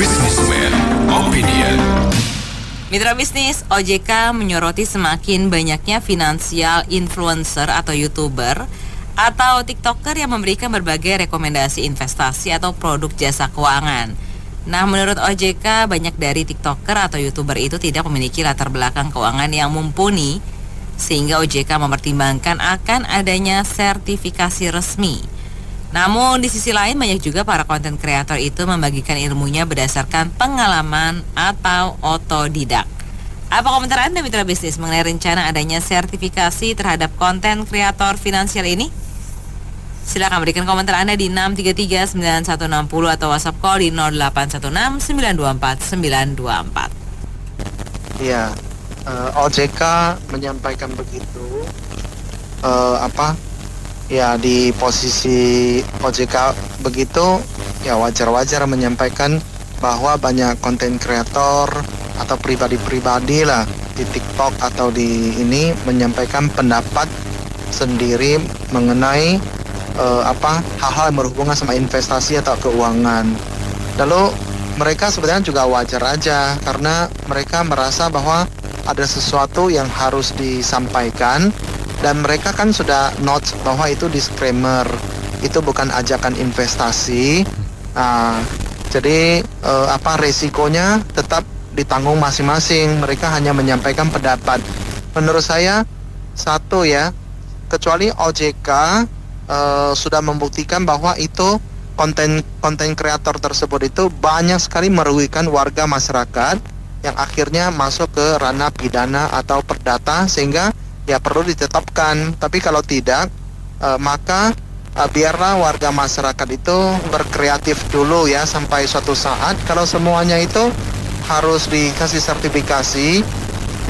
Businessman Opinion. Mitra bisnis, OJK menyoroti semakin banyaknya finansial influencer atau YouTuber atau TikToker yang memberikan berbagai rekomendasi investasi atau produk jasa keuangan. Nah, menurut OJK, banyak dari TikToker atau YouTuber itu tidak memiliki latar belakang keuangan yang mumpuni, sehingga OJK mempertimbangkan akan adanya sertifikasi resmi. Namun di sisi lain banyak juga para konten kreator itu membagikan ilmunya berdasarkan pengalaman atau otodidak. Apa komentar Anda mitra bisnis mengenai rencana adanya sertifikasi terhadap konten kreator finansial ini? Silakan berikan komentar Anda di 633-9160 atau WhatsApp call di 0816-924-924. Iya, OJK menyampaikan begitu. Ya, di posisi OJK begitu, ya wajar-wajar menyampaikan bahwa banyak konten kreator atau pribadi-pribadi lah di TikTok atau di ini menyampaikan pendapat sendiri mengenai hal-hal yang berhubungan sama investasi atau keuangan. Lalu mereka sebenarnya juga wajar aja karena mereka merasa bahwa ada sesuatu yang harus disampaikan. Dan mereka kan sudah note bahwa itu disclaimer, itu bukan ajakan investasi. Nah, jadi resikonya tetap ditanggung masing-masing. Mereka hanya menyampaikan pendapat. Menurut saya, satu ya, kecuali OJK sudah membuktikan bahwa itu konten kreator tersebut itu banyak sekali merugikan warga masyarakat yang akhirnya masuk ke ranah pidana atau perdata sehingga ya perlu ditetapkan. Tapi kalau tidak, maka biarlah warga masyarakat itu berkreatif dulu ya sampai suatu saat. Kalau semuanya itu harus dikasih sertifikasi,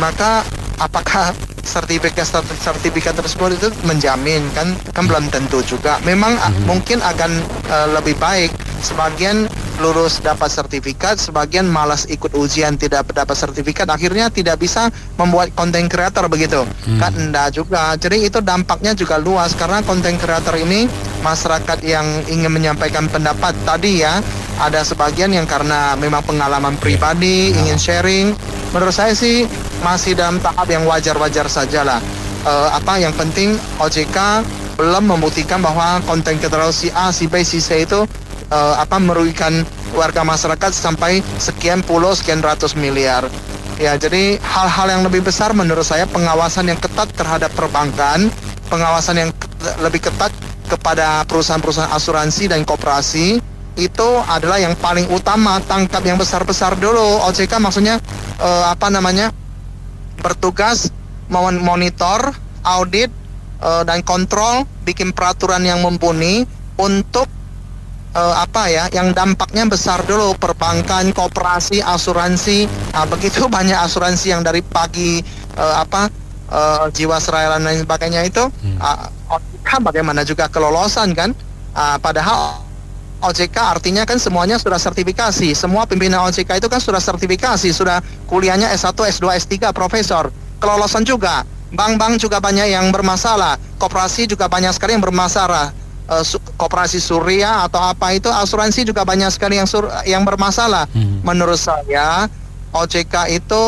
maka apakah sertifikat tersebut itu menjamin kan belum tentu juga. Memang mungkin akan lebih baik sebagian lulus dapat sertifikat, sebagian malas ikut ujian tidak dapat sertifikat, akhirnya tidak bisa membuat konten kreator begitu. Kan enggak juga. Jadi itu dampaknya juga luas karena konten kreator ini masyarakat yang ingin menyampaikan pendapat tadi ya, ada sebagian yang karena memang pengalaman pribadi ingin sharing. Menurut saya sih masih dalam tahap yang wajar-wajar saja lah. Yang penting OJK belum membuktikan bahwa konten kreator si A, si B, si C itu merugikan warga masyarakat sampai sekian puluh, sekian ratus miliar. Ya, jadi hal-hal yang lebih besar menurut saya pengawasan yang ketat terhadap perbankan, pengawasan yang lebih ketat kepada perusahaan-perusahaan asuransi dan koperasi itu adalah yang paling utama. Tangkap yang besar-besar dulu. OJK maksudnya bertugas memonitor, audit dan kontrol, bikin peraturan yang mumpuni untuk yang dampaknya besar dulu. Perbankan, koperasi, asuransi, begitu banyak asuransi yang dari pagi Jiwasraya dan lain sebagainya itu OJK bagaimana juga kelolosan kan, padahal OJK artinya kan semuanya sudah sertifikasi. Semua pimpinan OJK itu kan sudah sertifikasi, sudah kuliahnya S1, S2, S3, profesor. Kelolosan juga. Bank-bank juga banyak yang bermasalah. Koperasi juga banyak sekali yang bermasalah. Koperasi Surya atau apa itu, asuransi juga banyak sekali yang bermasalah. Menurut saya OJK itu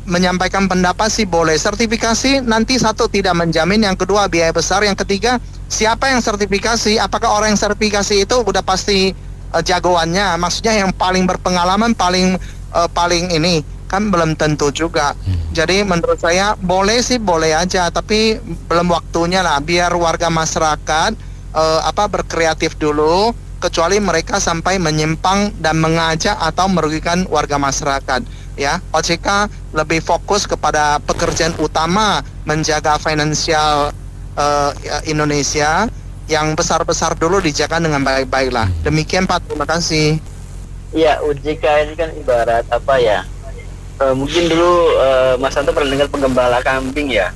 menyampaikan pendapat sih boleh. Sertifikasi nanti satu tidak menjamin, yang kedua biaya besar, yang ketiga siapa yang sertifikasi, apakah orang yang sertifikasi itu udah pasti jagoannya, maksudnya yang paling berpengalaman, paling ini kan belum tentu juga. Jadi menurut saya boleh sih boleh aja, tapi belum waktunya lah. Biar warga masyarakat berkreatif dulu, kecuali mereka sampai menyimpang dan mengajak atau merugikan warga masyarakat. Ya, OJK lebih fokus kepada pekerjaan utama menjaga finansial Indonesia yang besar-besar dulu dijaga dengan baik-baik lah. Demikian Pak, terima kasih. Ya, OJK ini kan ibarat mungkin dulu Mas Santo pernah dengar penggembala kambing ya.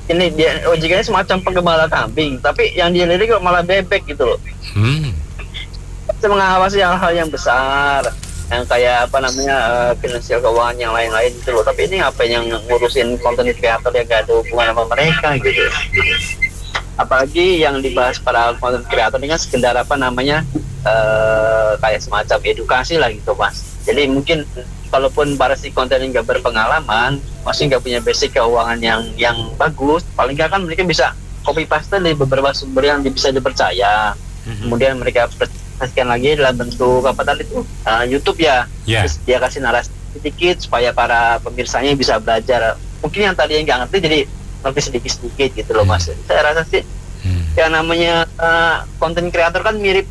Ini dia OJK ini semacam penggembala kambing, tapi yang dia lirik kok malah bebek gitu loh. Bisa mengawasi hal-hal yang besar, yang kayak finansial keuangan yang lain-lain gitu loh. Tapi ini apa yang ngurusin konten kreator yang gak ada hubungan sama mereka gitu. apalagi yang dibahas para content creator ini kan sekedar apa namanya kayak semacam edukasi lah gitu Mas. Jadi mungkin kalaupun para si konten nggak berpengalaman, masih nggak punya basic keuangan yang bagus, paling nggak kan mereka bisa copy paste dari beberapa sumber yang bisa dipercaya. Kemudian mereka presentasikan lagi dalam bentuk apa tadi itu YouTube ya. Terus dia kasih narasi sedikit supaya para pemirsanya bisa belajar. Mungkin yang tadi yang nggak ngerti jadi ngerti sedikit-sedikit gitu loh Mas. Saya rasa sih yang namanya konten kreator kan mirip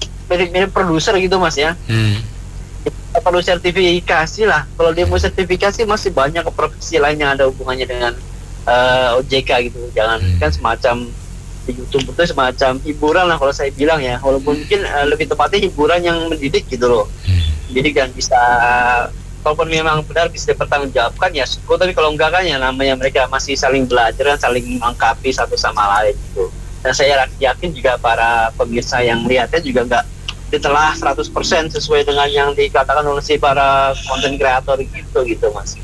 produser gitu Mas ya. Perlu sertifikasi lah. Kalau dia mau sertifikasi masih banyak profesi lain yang ada hubungannya dengan OJK gitu. Jangan kan semacam di YouTube itu semacam hiburan lah kalau saya bilang ya. Walaupun mungkin lebih tepatnya hiburan yang mendidik gitu loh. Jadi kan bisa, kalaupun memang benar bisa dipertanggungjawabkan ya syukur. Tapi kalau enggak kan ya namanya mereka masih saling belajar dan saling melengkapi satu sama lain gitu. Dan saya yakin juga para pemirsa yang melihatnya juga enggak ditelah 100% sesuai dengan yang dikatakan oleh si para konten kreator gitu Mas.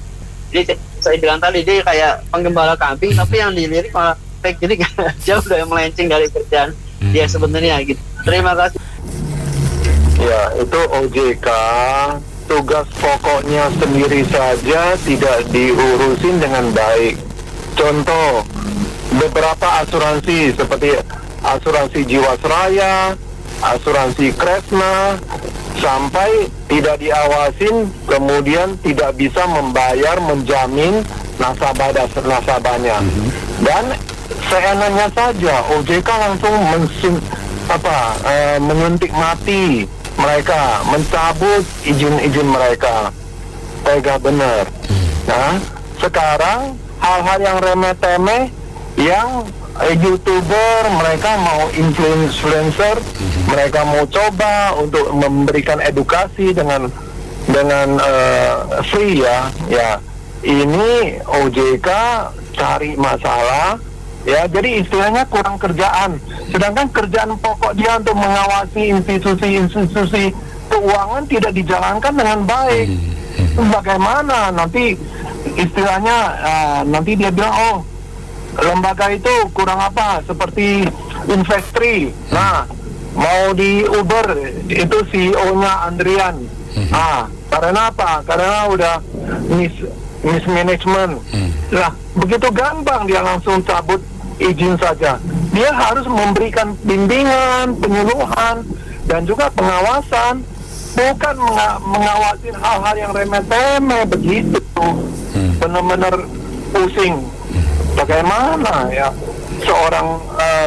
Jadi saya bilang tadi dia kayak penggembala kambing tapi yang dilirik malah fake, jadi jauh udah melenceng dari kerjaan dia sebenarnya gitu. Terima kasih. Ya, itu OJK tugas pokoknya sendiri saja tidak diurusin dengan baik. Contoh, beberapa asuransi seperti asuransi Jiwasraya, asuransi Kresna, sampai tidak diawasin kemudian tidak bisa membayar menjamin nasabahnya. Dan seenaknya saja OJK langsung menyuntik mati mereka, mencabut izin mereka. Tega benar. Nah, sekarang hal-hal yang remeh-temeh yang YouTuber, mereka mau influencer, mereka mau coba untuk memberikan edukasi dengan free ya. Ini OJK cari masalah ya, jadi istilahnya kurang kerjaan. Sedangkan kerjaan pokok dia untuk mengawasi institusi keuangan tidak dijalankan dengan baik. Bagaimana nanti istilahnya nanti dia bilang lembaga itu kurang apa, seperti Investri. Nah, mau di Uber itu CEO-nya Andrian. Karena apa? Karena udah mismanagement. Lah, begitu gampang dia langsung cabut izin saja. Dia harus memberikan bimbingan, penyuluhan, dan juga pengawasan. Bukan mengawasi hal-hal yang remeh-temeh begitu. Benar-benar pusing. Bagaimana ya seorang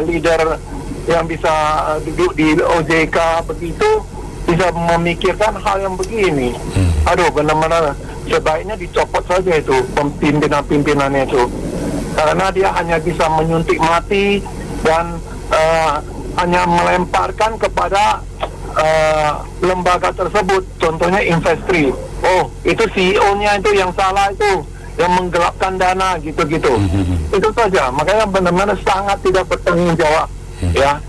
leader yang bisa duduk di OJK begitu bisa memikirkan hal yang begini? Aduh, benar-benar sebaiknya dicopot saja itu pimpinan-pimpinannya itu, karena dia hanya bisa menyuntik mati dan hanya melemparkan kepada lembaga tersebut. Contohnya Investri. Oh, itu CEO-nya itu yang salah itu, yang menggelapkan dana gitu-gitu. Itu saja. Makanya benar-benar sangat tidak bertanggung jawab. Ya,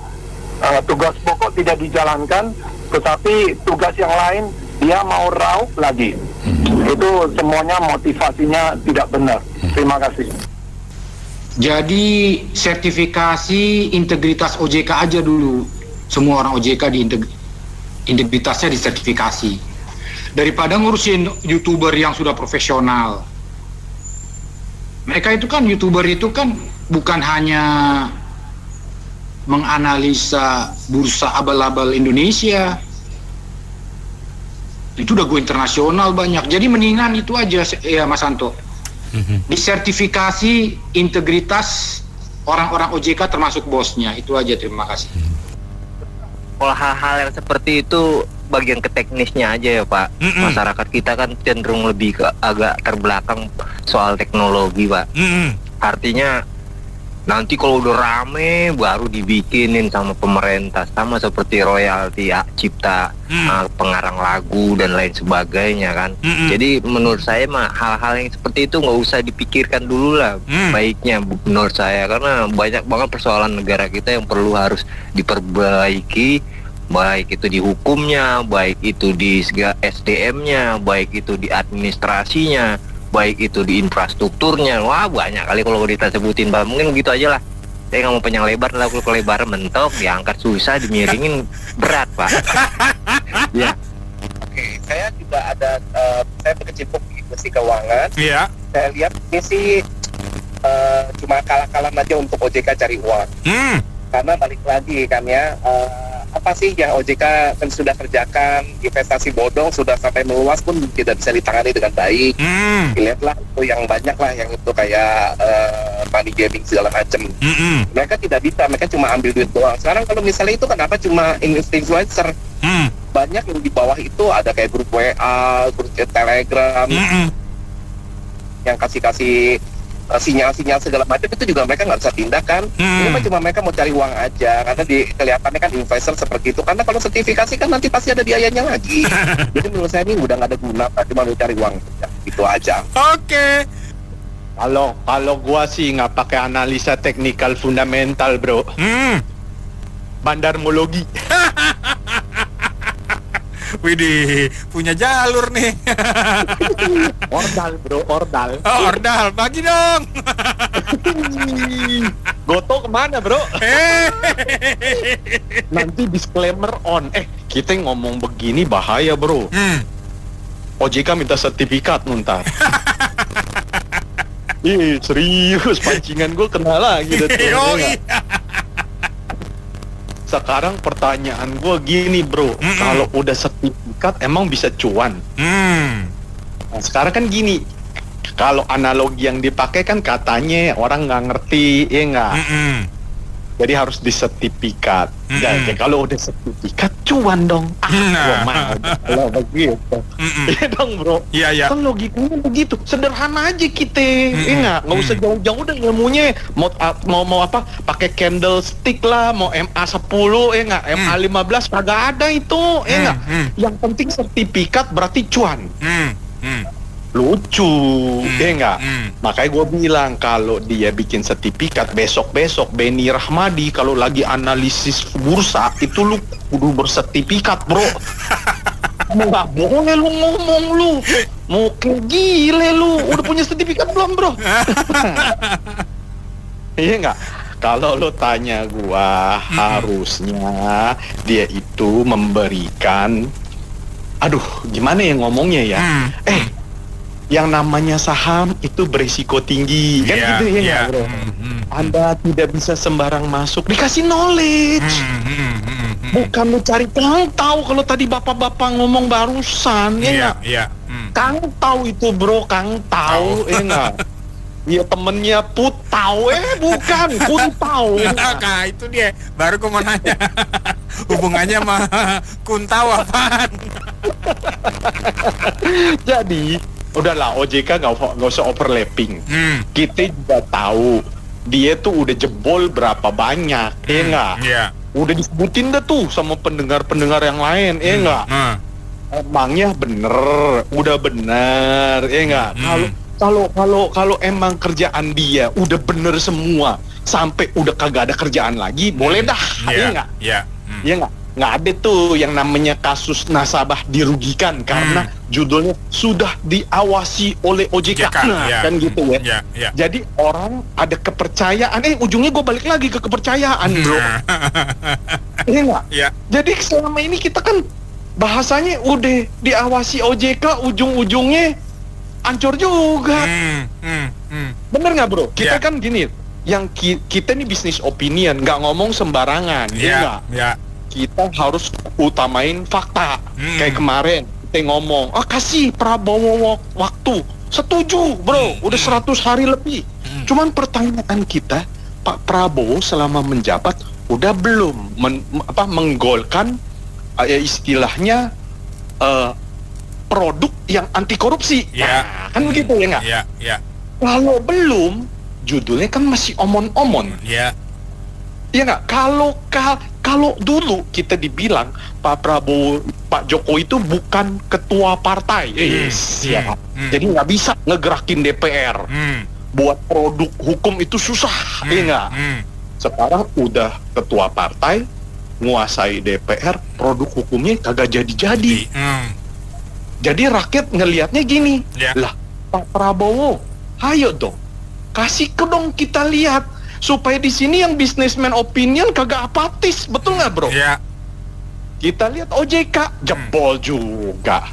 tugas pokok tidak dijalankan, tetapi tugas yang lain dia mau raup lagi. Itu semuanya motivasinya tidak benar. Terima kasih. Jadi sertifikasi integritas OJK aja dulu. Semua orang OJK integritasnya disertifikasi. Daripada ngurusin YouTuber yang sudah profesional. Mereka itu kan, YouTuber itu kan bukan hanya menganalisa bursa abal-abal Indonesia. Itu udah go internasional banyak. Jadi mendingan itu aja ya Mas Anto. Disertifikasi integritas orang-orang OJK termasuk bosnya. Itu aja, terima kasih. Kalau hal-hal yang seperti itu bagian ke teknisnya aja ya Pak. Masyarakat kita kan cenderung lebih ke agak terbelakang soal teknologi Pak. Artinya nanti kalau udah rame baru dibikinin sama pemerintah, sama seperti royalti hak cipta, pengarang lagu dan lain sebagainya kan. Jadi menurut saya mah hal-hal yang seperti itu nggak usah dipikirkan dulu lah baiknya menurut saya, karena banyak banget persoalan negara kita yang perlu harus diperbaiki, baik itu di hukumnya, baik itu di SDM-nya, baik itu di administrasinya, baik itu di infrastrukturnya. Wah banyak kali kalau kita sebutin Pak. Mungkin begitu aja lah. Saya nggak mau panjang lebar, kalau kelebaran mentok, diangkat susah, dimiringin berat, Pak. Ya. Oke, saya juga ada, saya berkecimpung di industri keuangan. Iya. Saya lihat ini sih cuma kalah-kalah aja untuk OJK cari uang. Karena balik lagi kan ya, apa sih yang OJK kan sudah kerjakan, investasi bodong sudah sampai meluas pun tidak bisa ditangani dengan baik. Dilihatlah itu yang banyak lah, yang itu kayak money gaming segala macam. Mereka tidak bisa, mereka cuma ambil duit doang. Sekarang kalau misalnya itu kenapa cuma influencer? Banyak yang di bawah itu ada kayak grup WA, grup Telegram, yang kasih sinyal-sinyal segala macam, itu juga mereka nggak bisa tindak kan. Ini mah cuma mereka mau cari uang aja, karena kelihatannya kan investor seperti itu. Karena kalau sertifikasi kan nanti pasti ada biayanya lagi. Jadi menurut saya ini udah nggak ada guna, cuma mau cari uang aja. Itu aja. Oke. Kalau gua sih nggak pakai analisa teknikal fundamental, bro. Bandarmologi. Widih, punya jalur nih. Ordal, bro, ordal. Oh, ordal, bagi dong. Goto kemana, bro? Nanti disclaimer on. Kita ngomong begini bahaya, bro. OJK minta sertifikat nuntar. Serius, pancingan gue kena lagi. Sekarang pertanyaan gue gini, bro, kalau udah sertifikat emang bisa cuan? Nah, sekarang kan gini, kalau analogi yang dipakai kan katanya orang nggak ngerti, ya nggak? Jadi harus disertifikat. Jadi kalau udah sertifikat cuan dong. Gua mau kalau begitu. Iya dong, bro. Iya. Kan logikanya begitu. Sederhana aja kita. Nggak usah jauh-jauh deh ilmunya. Mau apa? Pakai candlestick lah, mau MA10 nggak? MA15 kagak ada itu, nggak? Yang penting sertifikat berarti cuan. Lucu, nggak? Makanya gue bilang kalau dia bikin sertifikat, besok Beni Rahmadi kalau lagi analisis bursa itu lu kudu bersertifikat, bro. Nggak boleh lu ngomong lu mau kayak gile lu. Udah punya sertifikat belum, bro? Iya nggak? Kalau lo tanya gua, harusnya dia itu memberikan, gimana ya ngomongnya ya? Yang namanya saham itu berisiko tinggi, kan gitu ya, bro? Anda tidak bisa sembarang masuk, dikasih knowledge. Bukan lu cari Kang tahu. Kalau tadi bapak-bapak ngomong barusan, Kang tahu itu, bro, Kang tahu, enggak? Iya, temennya Putau, bukan Kuntau. Nah, itu dia. Baru gue mau nanya. Hubungannya sama Kuntau apaan? Jadi udahlah, OJK nggak usah overlapping. Kita juga tahu dia tuh udah jebol berapa banyak, nggak? Udah disebutin dah tuh sama pendengar-pendengar yang lain, nggak? Emangnya udah bener, nggak? Kalau emang kerjaan dia udah bener semua, sampai udah kagak ada kerjaan lagi, boleh dah, nggak? Iya nggak? Nggak ada tuh yang namanya kasus nasabah dirugikan karena judulnya sudah diawasi oleh OJK. Kan gitu ya. Jadi orang ada kepercayaan. Ujungnya gue balik lagi ke kepercayaan, bro. Iya nggak? Jadi selama ini kita kan bahasanya udah diawasi OJK, ujung-ujungnya hancur juga. Bener nggak, bro? Kita kan gini, yang kita nih bisnis opinion, nggak ngomong sembarangan, ya nggak? Kita harus utamain fakta. Kayak kemarin kita ngomong, kasih Prabowo waktu. Setuju, bro, udah 100 hari lebih. Cuman pertanyaan kita, Pak Prabowo selama menjabat udah belum menggolkan istilahnya produk yang anti korupsi. Kan begitu ya nggak? Kalau belum, judulnya kan masih omon-omon. Iya nggak? Kalau dulu kita dibilang Pak Prabowo, Pak Jokowi itu bukan ketua partai, jadi nggak bisa ngegerakin DPR. Buat produk hukum itu susah, nggak? Sekarang udah ketua partai, nguasai DPR, produk hukumnya kagak jadi-jadi. Jadi rakyat ngelihatnya gini, lah Pak Prabowo, ayo dong, kasih ke dong kita lihat. supaya di sini yang businessman opinion kagak apatis, betul nggak bro? Iya. Kita lihat OJK jebol juga.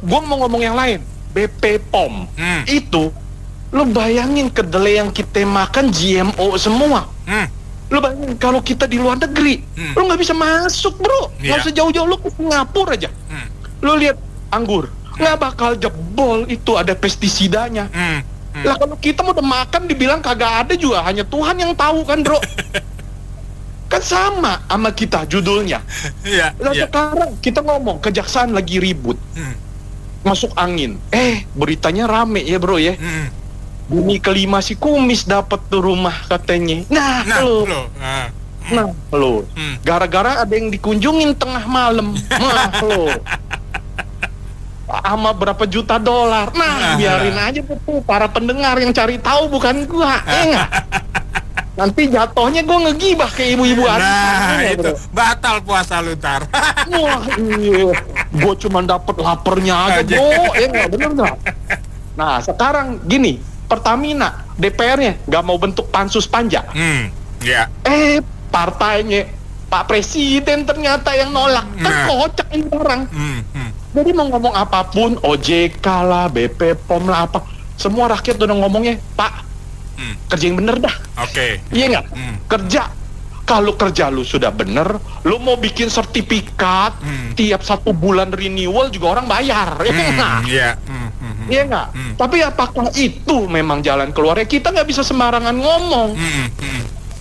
Gua mau ngomong yang lain. BP POM itu, lu bayangin kedelai yang kita makan GMO semua. Lu bayangin kalau kita di luar negeri, lu nggak bisa masuk bro. Nggak usah jauh-jauh, lu ke Singapura aja. Lu lihat anggur, nggak bakal jebol, itu ada pestisidanya. Lah kalau kita udah makan dibilang kagak ada juga, hanya Tuhan yang tahu kan bro. Kan sama kita judulnya. Lah sekarang kita ngomong kejaksaan lagi ribut, masuk angin. Beritanya rame ya bro ya. Bunyi kelima si kumis dapat tuh rumah katanya. Nah lo, gara-gara ada yang dikunjungin tengah malam. Lo, sama berapa juta dolar. Biarin aja tuh para pendengar yang cari tahu, bukan gua. Nanti jatuhnya gua ngegibah ke ibu-ibu itu bro. Batal puasa lu ntar. Wah iya, gua cuma dapet lapernya aja bro. Bener nggak? Nah sekarang gini, Pertamina DPR-nya nggak mau bentuk pansus panja. Partainya Pak Presiden ternyata yang nolak. Kan kocak ini orang. Jadi mau ngomong apapun, OJK lah, BP POM lah apa, semua rakyat udah ngomongnya, Pak, kerja yang bener dah. Iya nggak? Kerja. Kalau kerja lu sudah bener, lu mau bikin sertifikat, tiap 1 bulan renewal juga orang bayar. Iya nggak? Tapi apakah itu memang jalan keluarnya? Kita nggak bisa sembarangan ngomong.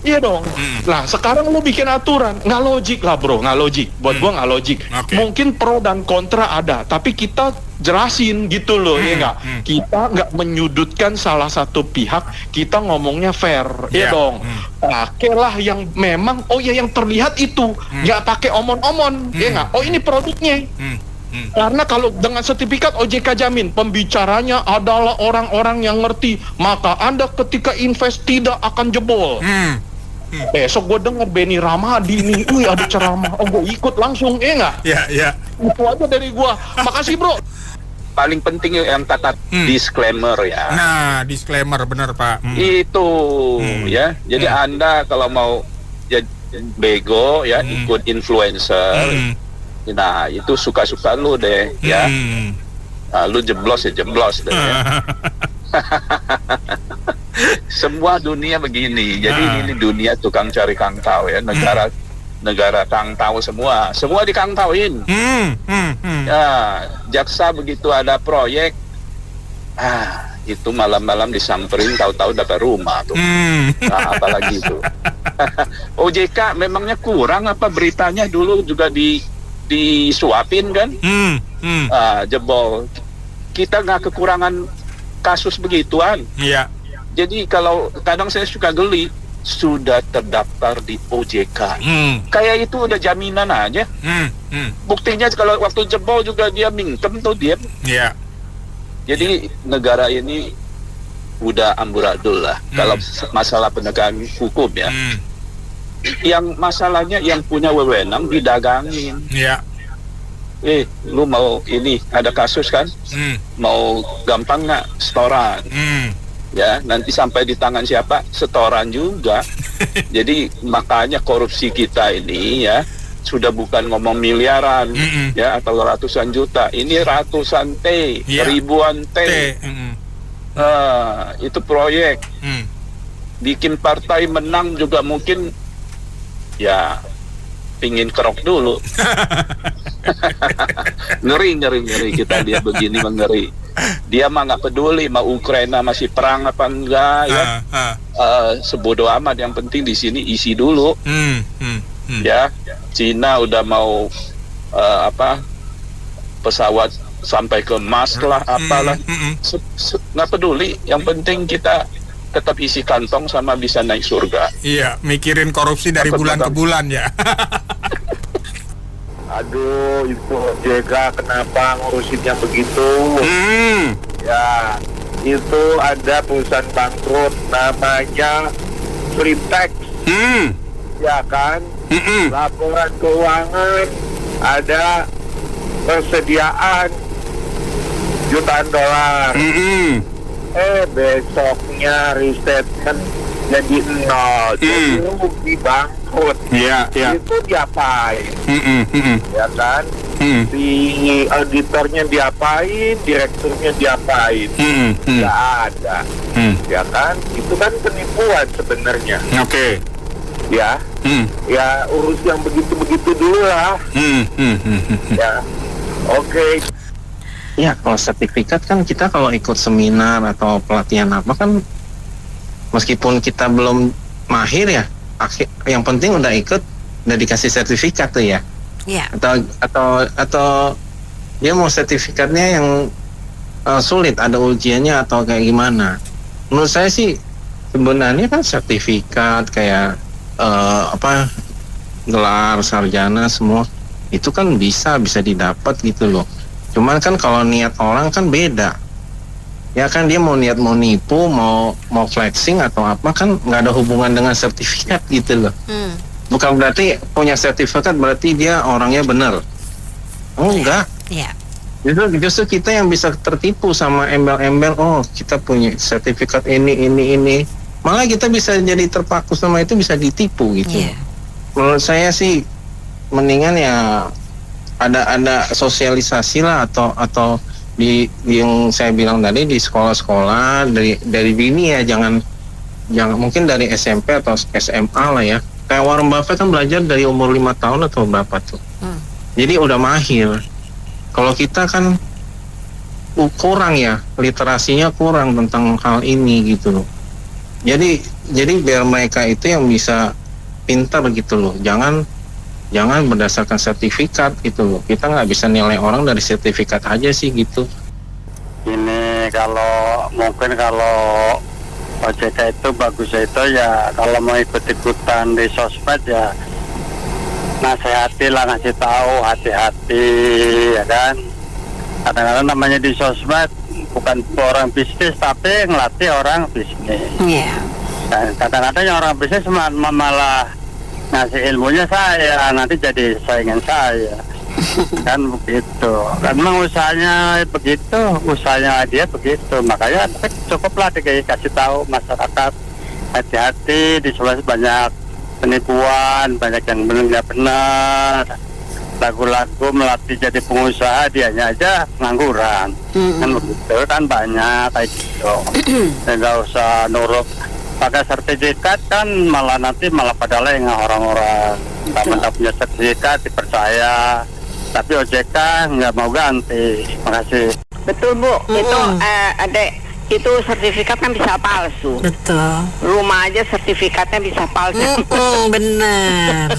Iya dong. Nah sekarang lu bikin aturan, nggak logik lah bro, nggak logik. Buat gua nggak logik. Mungkin pro dan kontra ada, tapi kita jelasin gitu loh, ya nggak? Kita nggak menyudutkan salah satu pihak, kita ngomongnya fair, ya dong. Pakailah yang memang, yang terlihat itu, nggak pakai omon-omon, ya nggak? Ini produknya. Karena kalau dengan sertifikat OJK jamin pembicaranya adalah orang-orang yang ngerti, maka Anda ketika invest tidak akan jebol. Besok gue denger Benny Ramadi nih, ada ceramah, gue ikut langsung, nggak? Iya. Itu aja dari gue. Makasih bro. Paling penting yang kata disclaimer ya. Nah, disclaimer bener Pak. Itu ya. Jadi Anda kalau mau jadi bego ya, ikut influencer. Nah, itu suka-suka lu deh ya. Nah, lu jeblos ya jeblos deh ya. Semua dunia begini. Jadi ini dunia tukang cari kangtau ya, negara kangtau semua dikangtauin. Ya, jaksa begitu ada proyek, itu malam-malam disamperin, tahu-tahu dapat rumah tuh. Nah, apalagi itu. OJK memangnya kurang apa beritanya dulu juga disuapin kan? Jebol. Kita nggak kekurangan kasus begituan. Jadi kalau kadang saya suka geli, sudah terdaftar di OJK. Kayak itu udah jaminan aja. Buktinya kalau waktu jebol juga dia mingkem tuh dia. Jadi negara ini udah amburadul lah kalau masalah penegakan hukum ya. Yang masalahnya yang punya wewenang didagangin. Lu mau ini ada kasus kan? Mau gampang nggak setoran? Ya, nanti sampai di tangan siapa? Setoran juga. Jadi makanya korupsi kita ini ya sudah bukan ngomong miliaran ya atau ratusan juta. Ini ratusan T, ribuan T. Itu proyek. Bikin partai menang juga mungkin ya pingin kerok dulu. ngeri kita dia begini mengeri. Dia mah nggak peduli mau Ukraina masih perang apa enggak ya. Sebodoh amat, yang penting di sini isi dulu. Ya, Cina udah mau pesawat sampai ke Mars lah apalah. Nggak peduli, yang penting kita tetap isi kantong sama bisa naik surga. Iya, mikirin korupsi dari bulan ke bulan ya. Aduh, itu OJK kenapa ngurusinnya begitu? Ya, itu ada perusahaan bangkrut namanya Flintex. Ya kan? Laporan keuangan ada persediaan jutaan dolar. Besoknya restatement jadi nol, jadi rugi, bangkrut. Itu diapain? Ya kan? Di auditornya diapain, direkturnya diapain? Nggak ada. Ya kan? Itu kan penipuan sebenarnya. Ya, ya urus yang begitu-begitu dulu lah. Ya, Ya, kalau sertifikat kan kita kalau ikut seminar atau pelatihan apa kan, meskipun kita belum mahir ya, yang penting udah ikut, udah dikasih sertifikat tuh ya. Iya. Atau dia mau sertifikatnya yang sulit, ada ujiannya atau kayak gimana? Menurut saya sih sebenarnya kan sertifikat kayak gelar sarjana semua itu kan bisa didapat gitu loh. Cuman kan kalau niat orang kan beda. Ya kan dia mau niat mau nipu, mau flexing atau apa kan nggak ada hubungan dengan sertifikat gitu loh. Bukan berarti punya sertifikat berarti dia orangnya benar. Oh enggak. Iya. Justru kita yang bisa tertipu sama embel-embel. Oh kita punya sertifikat ini. Malah kita bisa jadi terpaku sama itu, bisa ditipu gitu. Menurut saya sih mendingan ya ada sosialisasi lah atau di yang saya bilang tadi di sekolah-sekolah dari dini ya, jangan mungkin dari SMP atau SMA lah ya. Kayak Warren Buffett kan belajar dari umur 5 tahun atau berapa tuh. Jadi udah mahir. Kalau kita kan kurang ya, literasinya kurang tentang hal ini gitu loh. Jadi biar mereka itu yang bisa pintar gitu loh. Jangan berdasarkan sertifikat gitu loh. Kita nggak bisa nilai orang dari sertifikat aja sih gitu. Ini kalau OJK itu bagusnya itu ya kalau mau ikut-ikutan di sosmed ya nasihatilah, ngasih tahu hati-hati ya kan. Kadang-kadang namanya di sosmed bukan orang bisnis tapi ngelatih orang bisnis. Dan kadang-kadang yang orang bisnis malah ngasih ilmunya saya, nanti jadi saingan saya. Kan begitu. Kan memang usahanya begitu, usahanya dia begitu. Makanya cukuplah dikasih tahu masyarakat hati-hati, di sebelah banyak penipuan, banyak yang benar. Lagu-lagu melatih jadi pengusaha, dianya aja pengangguran. Kan begitu, kan banyak kayak gitu. Nggak usah nurut pakai sertifikat kan malah pada lengah orang-orang. Tidak punya sertifikat dipercaya, tapi OJK nggak mau ganti. Makasih. Betul Bu, itu adek itu sertifikat kan bisa palsu. Betul. Rumah aja sertifikatnya bisa palsu. Benar.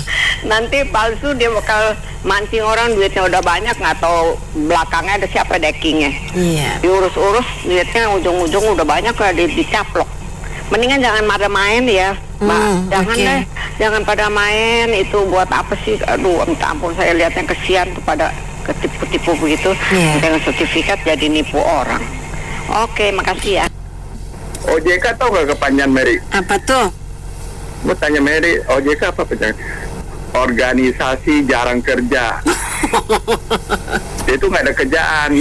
Nanti palsu dia bakal mancing orang, duitnya udah banyak, nggak tahu belakangnya ada siapa deckingnya. Iya. Diurus-urus duitnya ujung-ujung udah banyak kayak dicaplok. Mendingan jangan pada main ya, Mbak. Jangan deh, jangan pada main. Itu buat apa sih? Aduh, minta ampun, saya lihatnya kesian kepada ketipu-tipu begitu. Dengan sertifikat jadi nipu orang. Oke, makasih ya. OJK tau gak kepanjangan Mary? Apa tuh? Mau tanya Mary, OJK apa panjangan? Organisasi jarang kerja. Itu nggak ada kerjaan.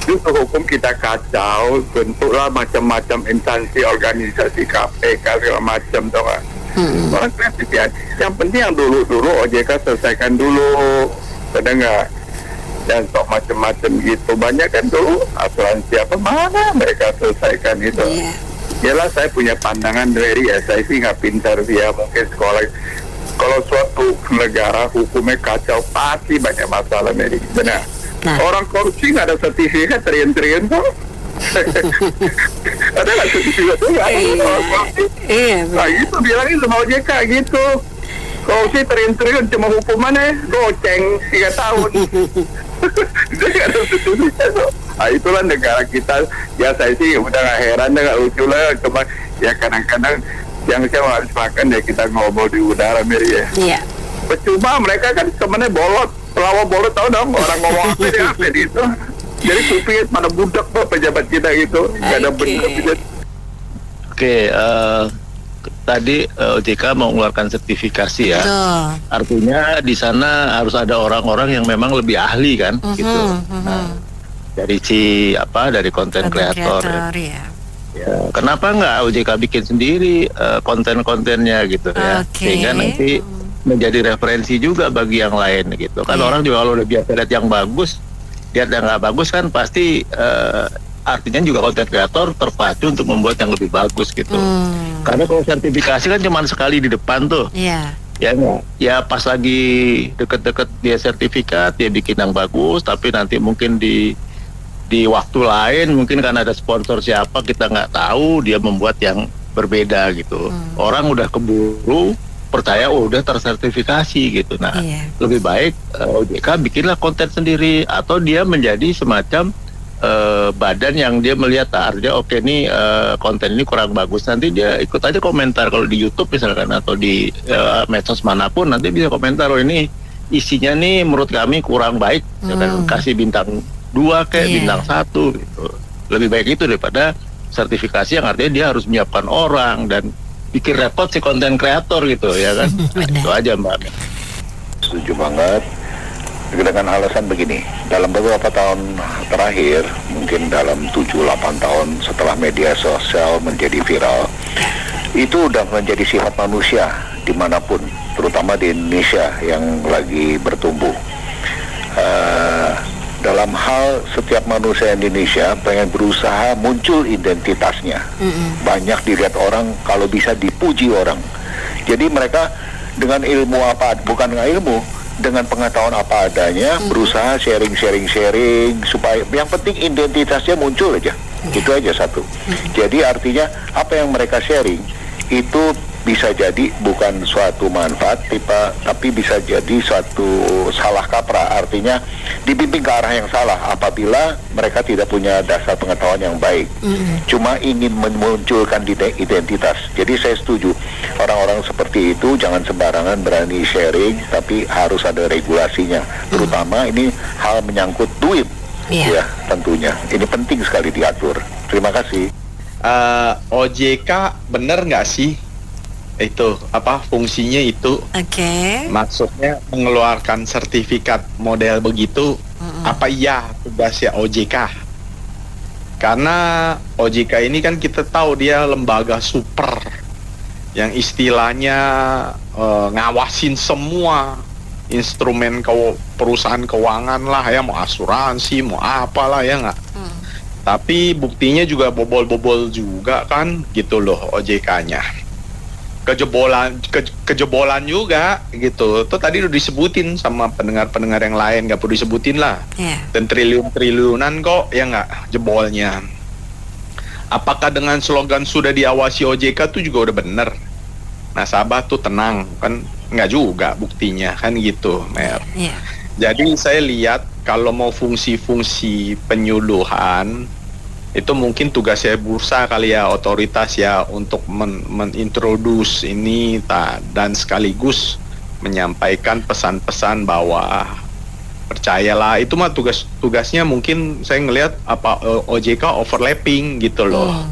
Itu hukum kita kacau, bentuklah macam-macam instansi organisasi KPK segala macam, tau gak? Orang kreatif ya. Yang penting yang dulu OJK selesaikan dulu, ada nggak? Dan sok macam-macam gitu. Banyak kan dulu asuransi apa mana mereka selesaikan itu. Yalah, saya punya pandangan dari ya, saya sih nggak pintar dia, mungkin sekolah. Kalau suatu negara hukumnya kacau pasti banyak masalah, Mary. Benar. Orang korupsi nggak ada sertifikat triliun-triliun kok. Ada nggak sertifikat tuh? Nah itu bilangin sama OJK gitu. Korupsi triliun-triliun cuma hukumannya goceng 3 tahun. Itu nggak ada sertifikat tuh. Nah itulah negara kita. Ya saya sih udah nggak heran, nggak lucu lah. Cuma ya kadang-kadang yang saya harus makan ya kita ngobrol di udara, Mary ya. Iya. Percuma mereka kan sebenarnya bolot, pelawak bolot, tahu dong orang ngomong apa itu. Jadi kuping pada budak tuh pejabat kita gitu, nggak ada benar. Tadi OJK mau mengeluarkan sertifikasi ya. Artinya di sana harus ada orang-orang yang memang lebih ahli kan, gitu. Dari dari content creator ya. Ya, kenapa nggak OJK bikin sendiri konten-kontennya gitu ya, sehingga nanti menjadi referensi juga bagi yang lain gitu. Kan orang juga kalau udah biasa lihat yang bagus, lihat yang nggak bagus kan pasti artinya juga konten kreator terpacu untuk membuat yang lebih bagus gitu. Karena kalau sertifikasi kan cuma sekali di depan tuh. Ya pas lagi deket-deket dia sertifikat, dia bikin yang bagus, tapi nanti mungkin di waktu lain mungkin karena ada sponsor siapa kita nggak tahu, dia membuat yang berbeda gitu. Orang udah keburu percaya udah tersertifikasi gitu. Nah, lebih baik OJK bikinlah konten sendiri, atau dia menjadi semacam badan yang dia melihat artinya oke nih konten ini kurang bagus, nanti dia ikut aja komentar. Kalau di YouTube misalkan atau di medsos manapun nanti bisa komentar, oh ini isinya nih menurut kami kurang baik, misalkan kasih bintang 2 kayak bintang 1 gitu. Lebih baik itu daripada sertifikasi yang artinya dia harus menyiapkan orang dan bikin repot si konten kreator gitu ya kan. Itu aja Mbak. Setuju banget. Dengan alasan begini, dalam beberapa tahun terakhir, mungkin dalam 7-8 tahun setelah media sosial menjadi viral, itu udah menjadi sifat manusia dimanapun, terutama di Indonesia yang lagi bertumbuh. Dalam hal setiap manusia Indonesia pengen berusaha muncul identitasnya. Banyak dilihat orang, kalau bisa dipuji orang. Jadi mereka dengan ilmu apa, bukan dengan ilmu, dengan pengetahuan apa adanya, berusaha sharing supaya yang penting identitasnya muncul aja. Itu aja satu. Jadi artinya apa yang mereka sharing itu bisa jadi bukan suatu manfaat tapi bisa jadi suatu salah kaprah, artinya dibimbing ke arah yang salah apabila mereka tidak punya dasar pengetahuan yang baik. Cuma ingin memunculkan identitas. Jadi saya setuju orang-orang seperti itu jangan sembarangan berani sharing, tapi harus ada regulasinya. Terutama ini hal menyangkut duit. Ya tentunya ini penting sekali diatur. Terima kasih. OJK bener nggak sih itu apa fungsinya itu? Maksudnya mengeluarkan sertifikat model begitu, apa iya tugasnya OJK? Karena OJK ini kan kita tahu dia lembaga super yang istilahnya ngawasin semua instrumen perusahaan keuangan lah ya, mau asuransi mau apalah ya nggak. Tapi buktinya juga bobol-bobol juga kan gitu loh OJK-nya. Kejebolan juga gitu. Itu tadi udah disebutin sama pendengar-pendengar yang lain, nggak perlu disebutin lah. Dan triliunan kok ya nggak jebolnya. Apakah dengan slogan sudah diawasi OJK tuh juga udah bener? Nasabah tuh tenang kan, nggak juga buktinya kan gitu, Mer. Jadi saya lihat kalau mau fungsi-fungsi penyuluhan itu mungkin tugasnya bursa kali ya, otoritas ya, untuk menintroduce ini dan sekaligus menyampaikan pesan-pesan bahwa percayalah, itu mah tugasnya mungkin saya ngelihat apa OJK overlapping gitu loh.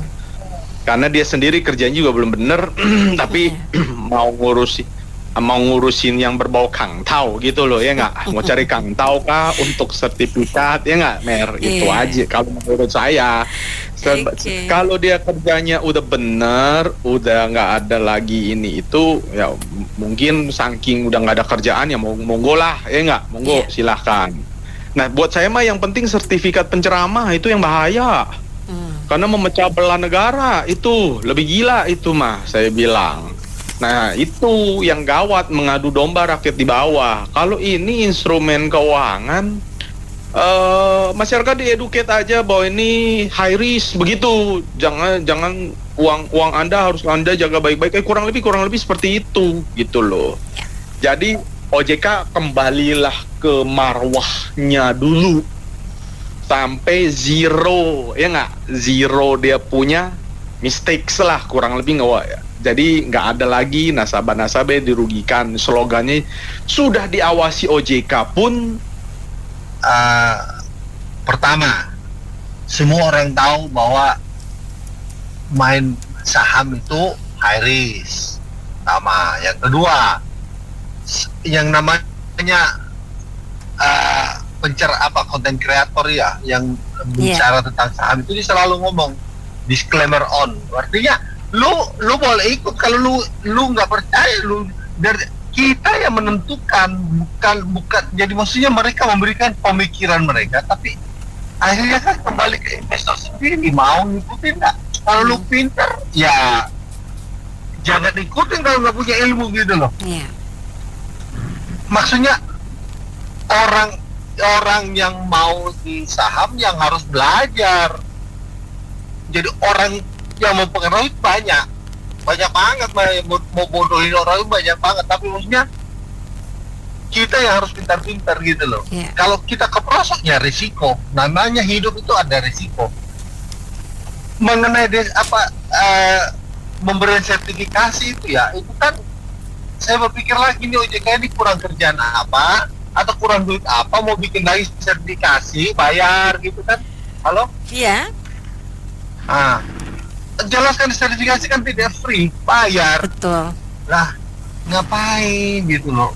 Karena dia sendiri kerjanya juga belum bener tapi mau ngurusin yang berbau kangtau gitu loh ya nggak, mau cari kangtau kah untuk sertifikat ya nggak, Mer. Itu aja kalau menurut saya. Kalau dia kerjanya udah bener, udah nggak ada lagi ini itu ya, mungkin saking udah nggak ada kerjaan ya monggo lah ya nggak, monggo silahkan. Nah buat saya mah yang penting sertifikat penceramah itu yang bahaya. Karena memecah belah negara itu lebih gila itu mah saya bilang. Nah itu yang gawat, mengadu domba rakyat di bawah. Kalau ini instrumen keuangan, masyarakat dieduket aja bahwa ini high risk begitu. Jangan uang Anda harus Anda jaga baik-baik. Kurang lebih seperti itu gitu loh. Jadi OJK kembalilah ke marwahnya dulu sampai zero ya nggak, zero dia punya mistakes lah kurang lebih nggak ya. Jadi nggak ada lagi nasabah-nasabah dirugikan. Slogannya sudah diawasi OJK pun. Pertama, semua orang tahu bahwa main saham itu high risk. Pertama, yang kedua, yang namanya konten kreator ya, yang bicara tentang saham itu dia selalu ngomong disclaimer on. Artinya lu boleh ikut, kalau lu nggak percaya, lu dari kita yang menentukan, bukan jadi maksudnya mereka memberikan pemikiran mereka, tapi akhirnya kan kembali ke investor sendiri mau ngikutin nggak. Kalau lu pinter ya jangan ikutin kalau nggak punya ilmu gitu loh. Maksudnya orang yang mau di saham yang harus belajar. Jadi orang yang mempengaruhi banyak banget, mau bodohin orang itu banyak banget, tapi maksudnya kita yang harus pintar-pintar gitu loh. Kalau kita keprosoknya risiko, namanya hidup itu ada risiko. Mengenai memberikan sertifikasi itu ya, itu kan saya berpikir lagi nih, OJK ini kurang kerjaan apa atau kurang duit apa mau bikin lagi sertifikasi bayar gitu kan. Halo? Iya. Jelaskan sertifikasi kan tidak free, bayar. Betul. Lah ngapain gitu loh.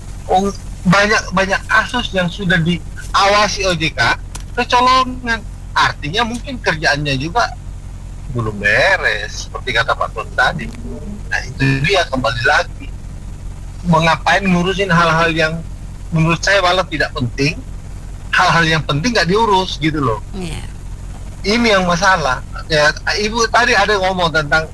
Banyak kasus yang sudah diawasi OJK kecolongan, artinya mungkin kerjaannya juga belum beres seperti kata Pak Tun tadi. Nah itu dia, kembali lagi mengapain ngurusin hal-hal yang menurut saya malah tidak penting, hal-hal yang penting nggak diurus gitu loh. Ini yang masalah ya. Ibu tadi ada ngomong tentang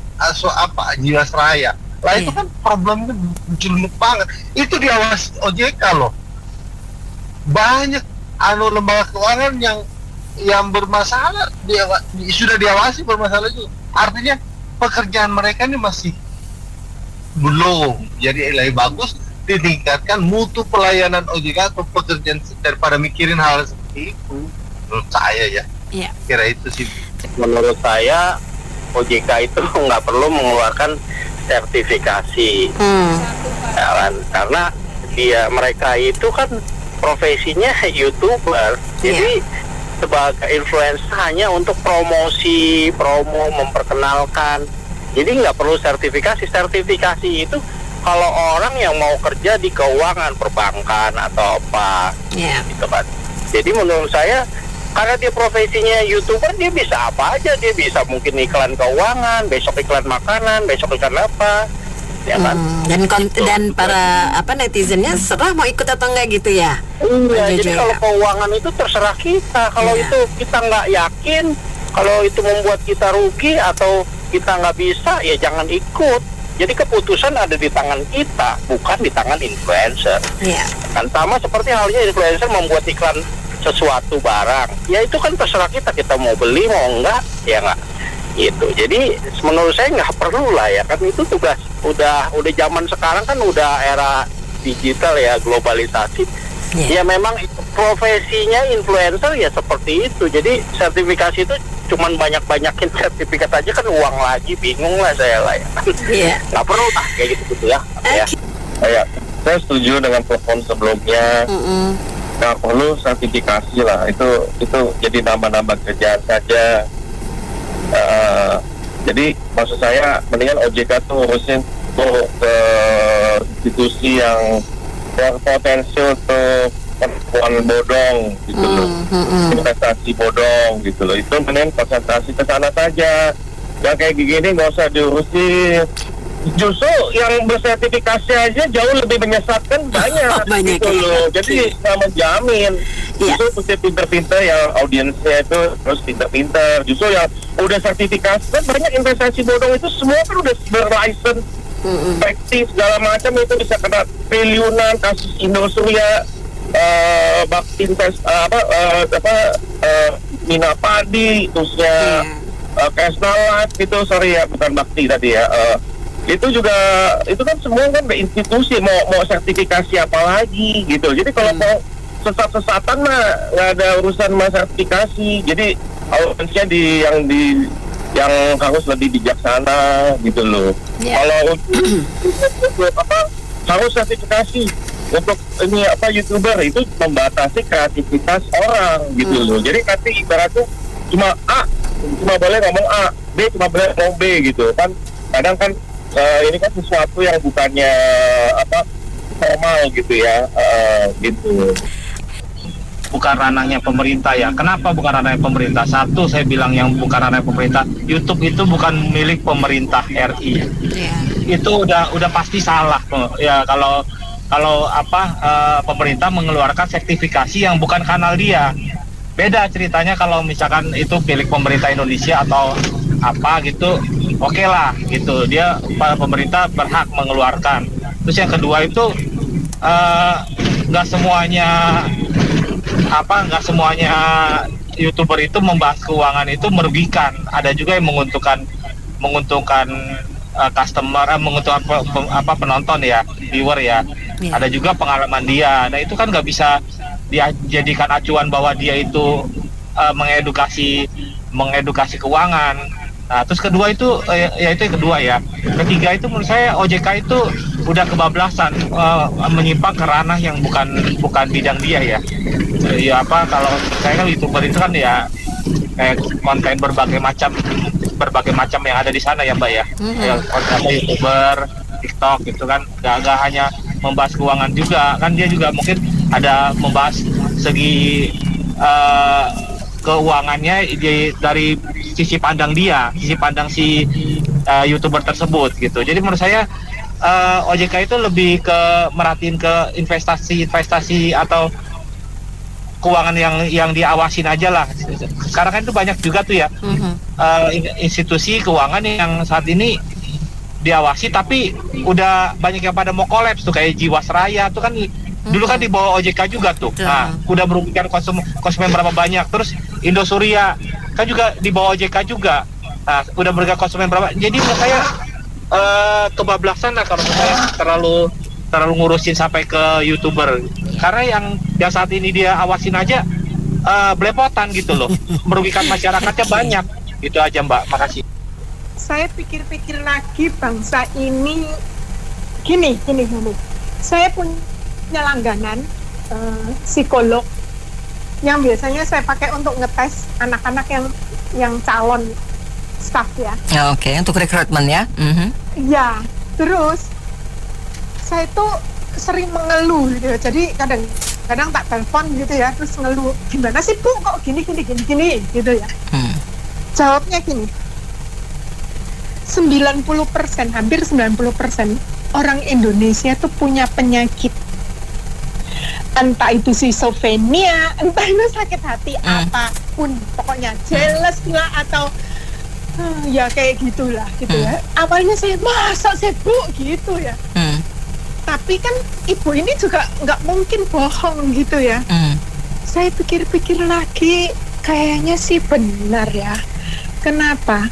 Jiwasraya lah, itu kan problemnya jelek banget, itu diawasi OJK loh. Banyak lembaga keuangan yang bermasalah sudah diawasi bermasalah juga, artinya pekerjaan mereka ini masih belum. Jadi lebih bagus ditingkatkan mutu pelayanan OJK atau pekerjaan daripada mikirin hal seperti itu, menurut saya ya. Kira itu sih. Menurut saya OJK itu nggak perlu mengeluarkan sertifikasi, ya kan? Karena mereka itu kan profesinya YouTuber, jadi sebagai influencer hanya untuk promo, memperkenalkan. Jadi nggak perlu sertifikasi. Sertifikasi itu kalau orang yang mau kerja di keuangan, perbankan atau apa, gitu kan. Jadi menurut saya, karena dia profesinya YouTuber, dia bisa apa aja. Dia bisa mungkin iklan keuangan, besok iklan makanan, besok iklan apa, ya kan? Dan para netizennya serah mau ikut atau enggak gitu ya. Iya, jadi kalau keuangan itu terserah kita. Kalau itu kita nggak yakin, kalau itu membuat kita rugi atau kita nggak bisa, ya jangan ikut. Jadi keputusan ada di tangan kita, bukan di tangan influencer. Kan sama seperti halnya influencer membuat iklan sesuatu barang, ya itu kan terserah kita mau beli mau enggak, ya enggak gitu. Jadi menurut saya nggak perlu lah ya kan, itu tugas udah zaman sekarang kan udah era digital ya, globalisasi. Ya memang itu profesinya influencer ya seperti itu. Jadi sertifikasi itu cuman banyakin sertifikat aja kan uang lagi, bingung lah saya lah ya. Nggak perlu lah kayak gitu ya. Saya setuju dengan telepon sebelumnya. Nggak perlu sertifikasi lah, itu jadi nambah-nambah kerjaan saja. Jadi maksud saya mendingan OJK tuh urusin tuh ke institusi yang berpotensi untuk penipuan bodong gitu loh, investasi bodong gitu loh. Itu mendingan konsentrasi ke sana saja. Yang kayak gini nggak usah diurusin. Justru yang bersertifikasi aja jauh lebih menyesatkan banyak gitu loh. Jadi nggak menjamin. Justru mesti pinter-pinter yang audiensnya itu terus pinter-pinter. Justru yang udah sertifikasi kan banyak investasi bodong itu semua kan udah berlicense, efektif segala macam, itu bisa kena triliunan. Kasus Indosuria, Bakti Invest Mina Padi, terusnya Kesnalat gitu, sorry ya bukan Bakti tadi ya. Itu juga, itu kan semua kan institusi, mau sertifikasi apa lagi gitu. Jadi kalau mau sesat-sesatan mah nggak ada urusan sama sertifikasi. Jadi audiensnya yang harus lebih bijaksana gitu loh. Kalau harus sertifikasi untuk ini YouTuber itu membatasi kreativitas orang gitu loh. Jadi nanti ibaratnya cuma boleh ngomong A, B cuma boleh ngomong B gitu kan. Kadang kan ini kan sesuatu yang bukannya formal gitu ya, gitu. bukan ranahnya pemerintah ya. Kenapa bukan ranahnya pemerintah? Satu, saya bilang yang bukan ranahnya pemerintah, YouTube itu bukan milik pemerintah RI. Itu udah pasti salah ya kalau pemerintah mengeluarkan sertifikasi yang bukan kanal dia. Beda ceritanya kalau misalkan itu milik pemerintah Indonesia atau apa gitu, oke lah gitu, dia pemerintah berhak mengeluarkan. Terus yang kedua itu nggak semuanya YouTuber itu membahas keuangan itu merugikan. Ada juga yang menguntungkan customer, menguntungkan penonton ya, viewer ya. Ada juga pengalaman dia. Nah itu kan nggak bisa dijadikan acuan bahwa dia itu mengedukasi keuangan. Nah, terus kedua itu itu yang kedua ya. Ketiga itu menurut saya OJK itu udah kebablasan menyimpang ke ranah yang bukan bidang dia ya. Ya kalau saya kan YouTuber itu kan ya konten berbagai macam yang ada di sana ya Mbak ya. Konten YouTuber, TikTok gitu kan gak hanya membahas keuangan juga, kan dia juga mungkin ada membahas segi keuangannya dari sisi pandang si YouTuber tersebut gitu. Jadi menurut saya OJK itu lebih ke merhatiin ke investasi atau keuangan yang diawasin aja lah. Sekarang kan itu banyak juga tuh ya institusi keuangan yang saat ini diawasi tapi udah banyak yang pada mau kolaps tuh, kayak Jiwasraya tuh kan dulu kan di bawah OJK juga tuh. Nah, udah merugikan konsumen berapa banyak. Terus Indosuria kan juga di bawah OJK juga. Nah, udah merugikan konsumen berapa. Jadi menurut saya kebablasan lah kalau saya terlalu ngurusin sampai ke YouTuber. Karena yang saat ini dia awasin aja belepotan gitu loh. Merugikan masyarakatnya banyak. Itu aja Mbak, makasih. Saya pikir-pikir lagi bangsa ini gini. Saya punya langganan psikolog yang biasanya saya pakai untuk ngetes anak-anak yang calon staff ya. Oke, untuk rekrutmen ya. Ya, terus saya tuh sering mengeluh gitu. Jadi kadang tak telepon gitu ya, terus ngeluh, gimana sih Bu kok gini gitu ya. Jawabnya gini, 90%, hampir 90% orang Indonesia tuh punya penyakit. Entah itu schizophrenia, entah itu sakit hati apapun, pokoknya jealous lah atau ya kayak gitulah gitu ya. Awalnya saya masa sih Bu gitu ya. Tapi kan ibu ini juga nggak mungkin bohong gitu ya. Saya pikir-pikir lagi, kayaknya sih benar ya. Kenapa?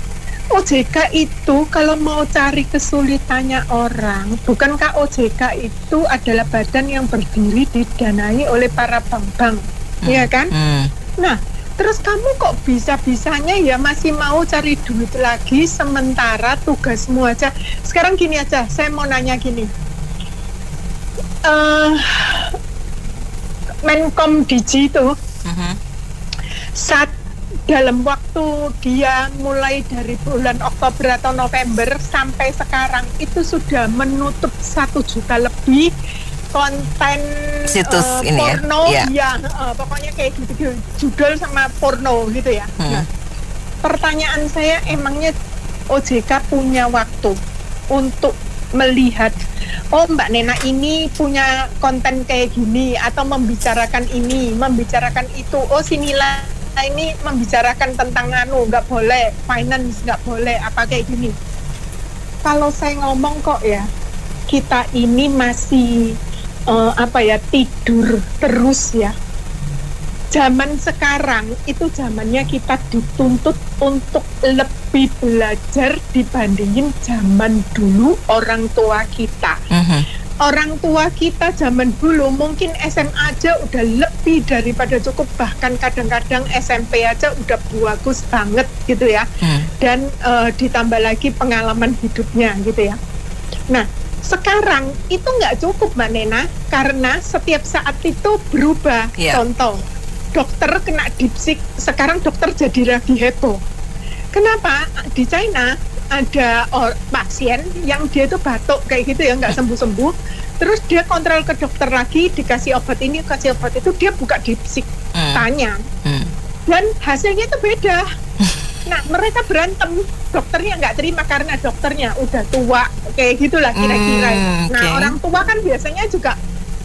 OJK itu kalau mau cari kesulitannya orang, bukankah OJK itu adalah badan yang berdiri didanai oleh para bank-bank, ya kan? Nah, terus kamu kok bisa-bisanya ya masih mau cari duit lagi sementara tugasmu aja. Sekarang gini aja, saya mau nanya gini. Menkom Digi itu saat dalam waktu dia mulai dari bulan Oktober atau November sampai sekarang itu sudah menutup 1 juta lebih konten situs ini porno ya. Pokoknya kayak gitu judul sama porno gitu ya. Nah, pertanyaan saya, emangnya OJK punya waktu untuk melihat, oh Mbak Nena ini punya konten kayak gini, atau membicarakan ini, membicarakan itu, oh sinilah ini membicarakan tentang nggak boleh, finance nggak boleh, apa kayak gini. Kalau saya ngomong kok ya, kita ini masih tidur terus ya. Zaman sekarang itu zamannya kita dituntut untuk lebih belajar dibandingin zaman dulu orang tua kita. Orang tua kita zaman dulu mungkin SMA aja udah lebih daripada cukup, bahkan kadang-kadang SMP aja udah bagus banget gitu ya. Dan ditambah lagi pengalaman hidupnya gitu ya. Nah, sekarang itu nggak cukup Mbak Nena, karena setiap saat itu berubah. Contoh, dokter kena dipsik, sekarang dokter jadi lagi heboh. Kenapa? Di China ada pasien yang dia tuh batuk kayak gitu ya, nggak sembuh-sembuh, terus dia kontrol ke dokter lagi, dikasih obat ini, kasih obat itu, dia buka dipsik. tanya. Dan hasilnya itu beda. Nah, mereka berantem, dokternya nggak terima karena dokternya udah tua, kayak gitulah kira-kira. Nah, orang tua kan biasanya juga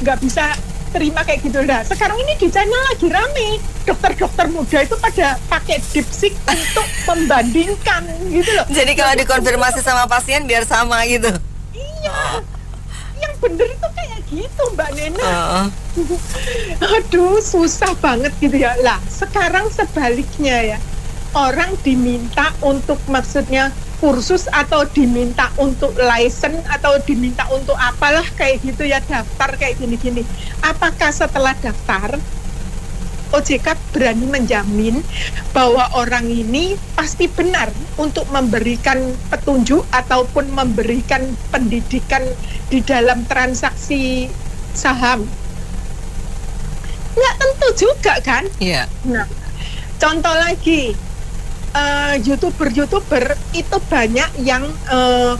nggak bisa terima kayak gitu. Nah, sekarang ini di China lagi rame, dokter-dokter muda itu pada pakai DeepSeek untuk membandingkan gitu loh. Jadi kalau dikonfirmasi sama pasien biar sama gitu. Iya, yang bener itu kayak gitu Mbak Nena. Aduh, susah banget gitu ya. Lah, sekarang sebaliknya ya. Orang diminta untuk maksudnya kursus atau diminta untuk license atau diminta untuk apalah kayak gitu ya, daftar kayak gini-gini. Apakah setelah daftar OJK berani menjamin bahwa orang ini pasti benar untuk memberikan petunjuk ataupun memberikan pendidikan di dalam transaksi saham? Nggak tentu juga kan? Iya. Nah, contoh lagi, YouTuber itu banyak yang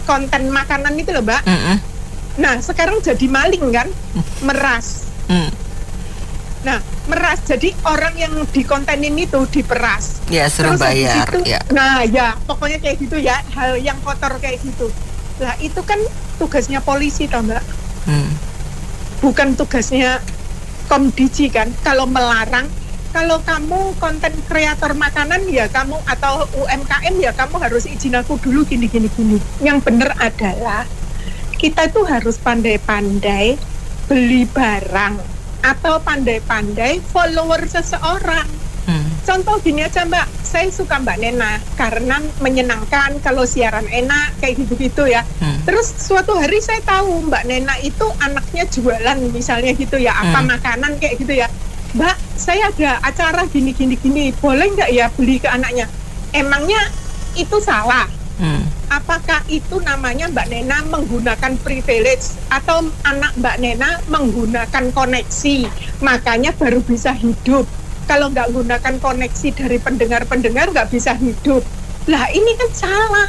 konten makanan itu loh Mbak. Nah, sekarang jadi maling kan, meras. Nah, meras, jadi orang yang dikontenin itu diperas. Ya, suruh bayar. Ya. Nah, ya pokoknya kayak gitu ya, hal yang kotor kayak gitu. Lah, itu kan tugasnya polisi toh Mbak. Bukan tugasnya Komdiji kan, kalau melarang. Kalau kamu konten kreator makanan ya kamu, atau UMKM ya kamu harus izin aku dulu gini. Yang benar adalah kita itu harus pandai-pandai beli barang atau pandai-pandai follower seseorang. Contoh gini aja Mbak, saya suka Mbak Nena karena menyenangkan kalau siaran enak kayak gitu-gitu ya. Terus suatu hari saya tahu Mbak Nena itu anaknya jualan misalnya gitu ya, apa makanan kayak gitu ya. Mbak, saya ada acara gini, boleh nggak ya beli ke anaknya? Emangnya itu salah? Apakah itu namanya Mbak Nena menggunakan privilege atau anak Mbak Nena menggunakan koneksi, makanya baru bisa hidup? Kalau nggak gunakan koneksi dari pendengar-pendengar nggak bisa hidup. Lah ini kan salah.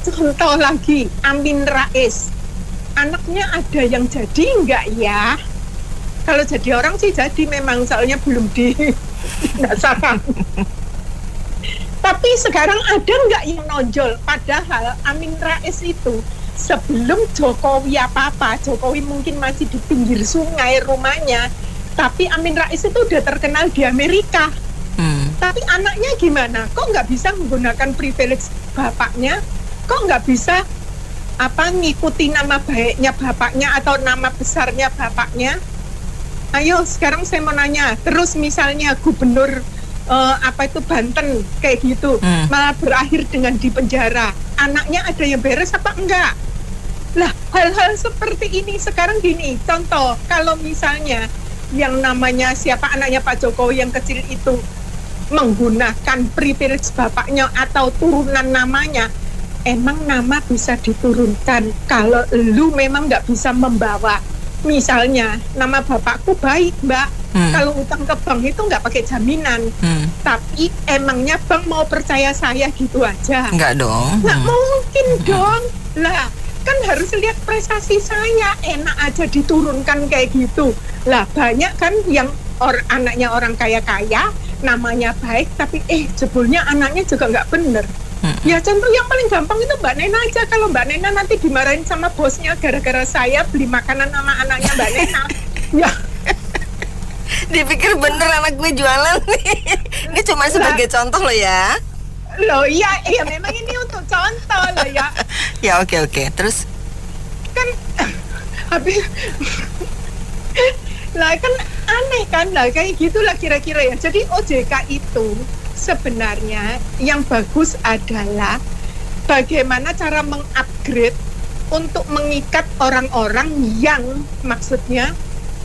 Contoh lagi, Amin Rais, anaknya ada yang jadi nggak ya? Kalau jadi orang sih jadi, memang soalnya belum didasarkan. Tapi sekarang ada nggak yang nonjol? Padahal Amin Rais itu sebelum Jokowi apa-apa, Jokowi mungkin masih di pinggir sungai rumahnya, tapi Amin Rais itu udah terkenal di Amerika. Tapi anaknya gimana? Kok nggak bisa menggunakan privilege bapaknya? Kok nggak bisa ngikuti nama baiknya bapaknya atau nama besarnya bapaknya? Ayo sekarang saya mau nanya, terus misalnya gubernur Banten kayak gitu, malah berakhir dengan di penjara. Anaknya ada yang beres apa enggak? Lah, hal-hal seperti ini sekarang gini, contoh kalau misalnya yang namanya siapa anaknya Pak Jokowi yang kecil itu menggunakan privilege bapaknya atau turunan namanya, emang nama bisa diturunkan kalau lu memang nggak bisa membawa. Misalnya nama bapakku baik Mbak, kalau utang ke bank itu nggak pakai jaminan, tapi emangnya bank mau percaya saya gitu aja? Nggak dong. Nggak mungkin dong. Lah kan harus lihat prestasi saya, enak aja diturunkan kayak gitu. Lah banyak kan yang anaknya orang kaya-kaya, namanya baik, tapi jebulnya anaknya juga nggak bener. Ya contoh yang paling gampang itu Mbak Nena aja. Kalau Mbak Nena nanti dimarahin sama bosnya gara-gara saya beli makanan sama anaknya Mbak Nena, ya dipikir bener anak gue jualan nih. Ini cuma sebagai contoh loh ya. Loh iya memang ini untuk contoh loh ya. Ya oke. Terus kan habis lah kan aneh kan lah kayak gitulah kira-kira ya. Jadi OJK itu sebenarnya yang bagus adalah bagaimana cara mengupgrade untuk mengikat orang-orang yang maksudnya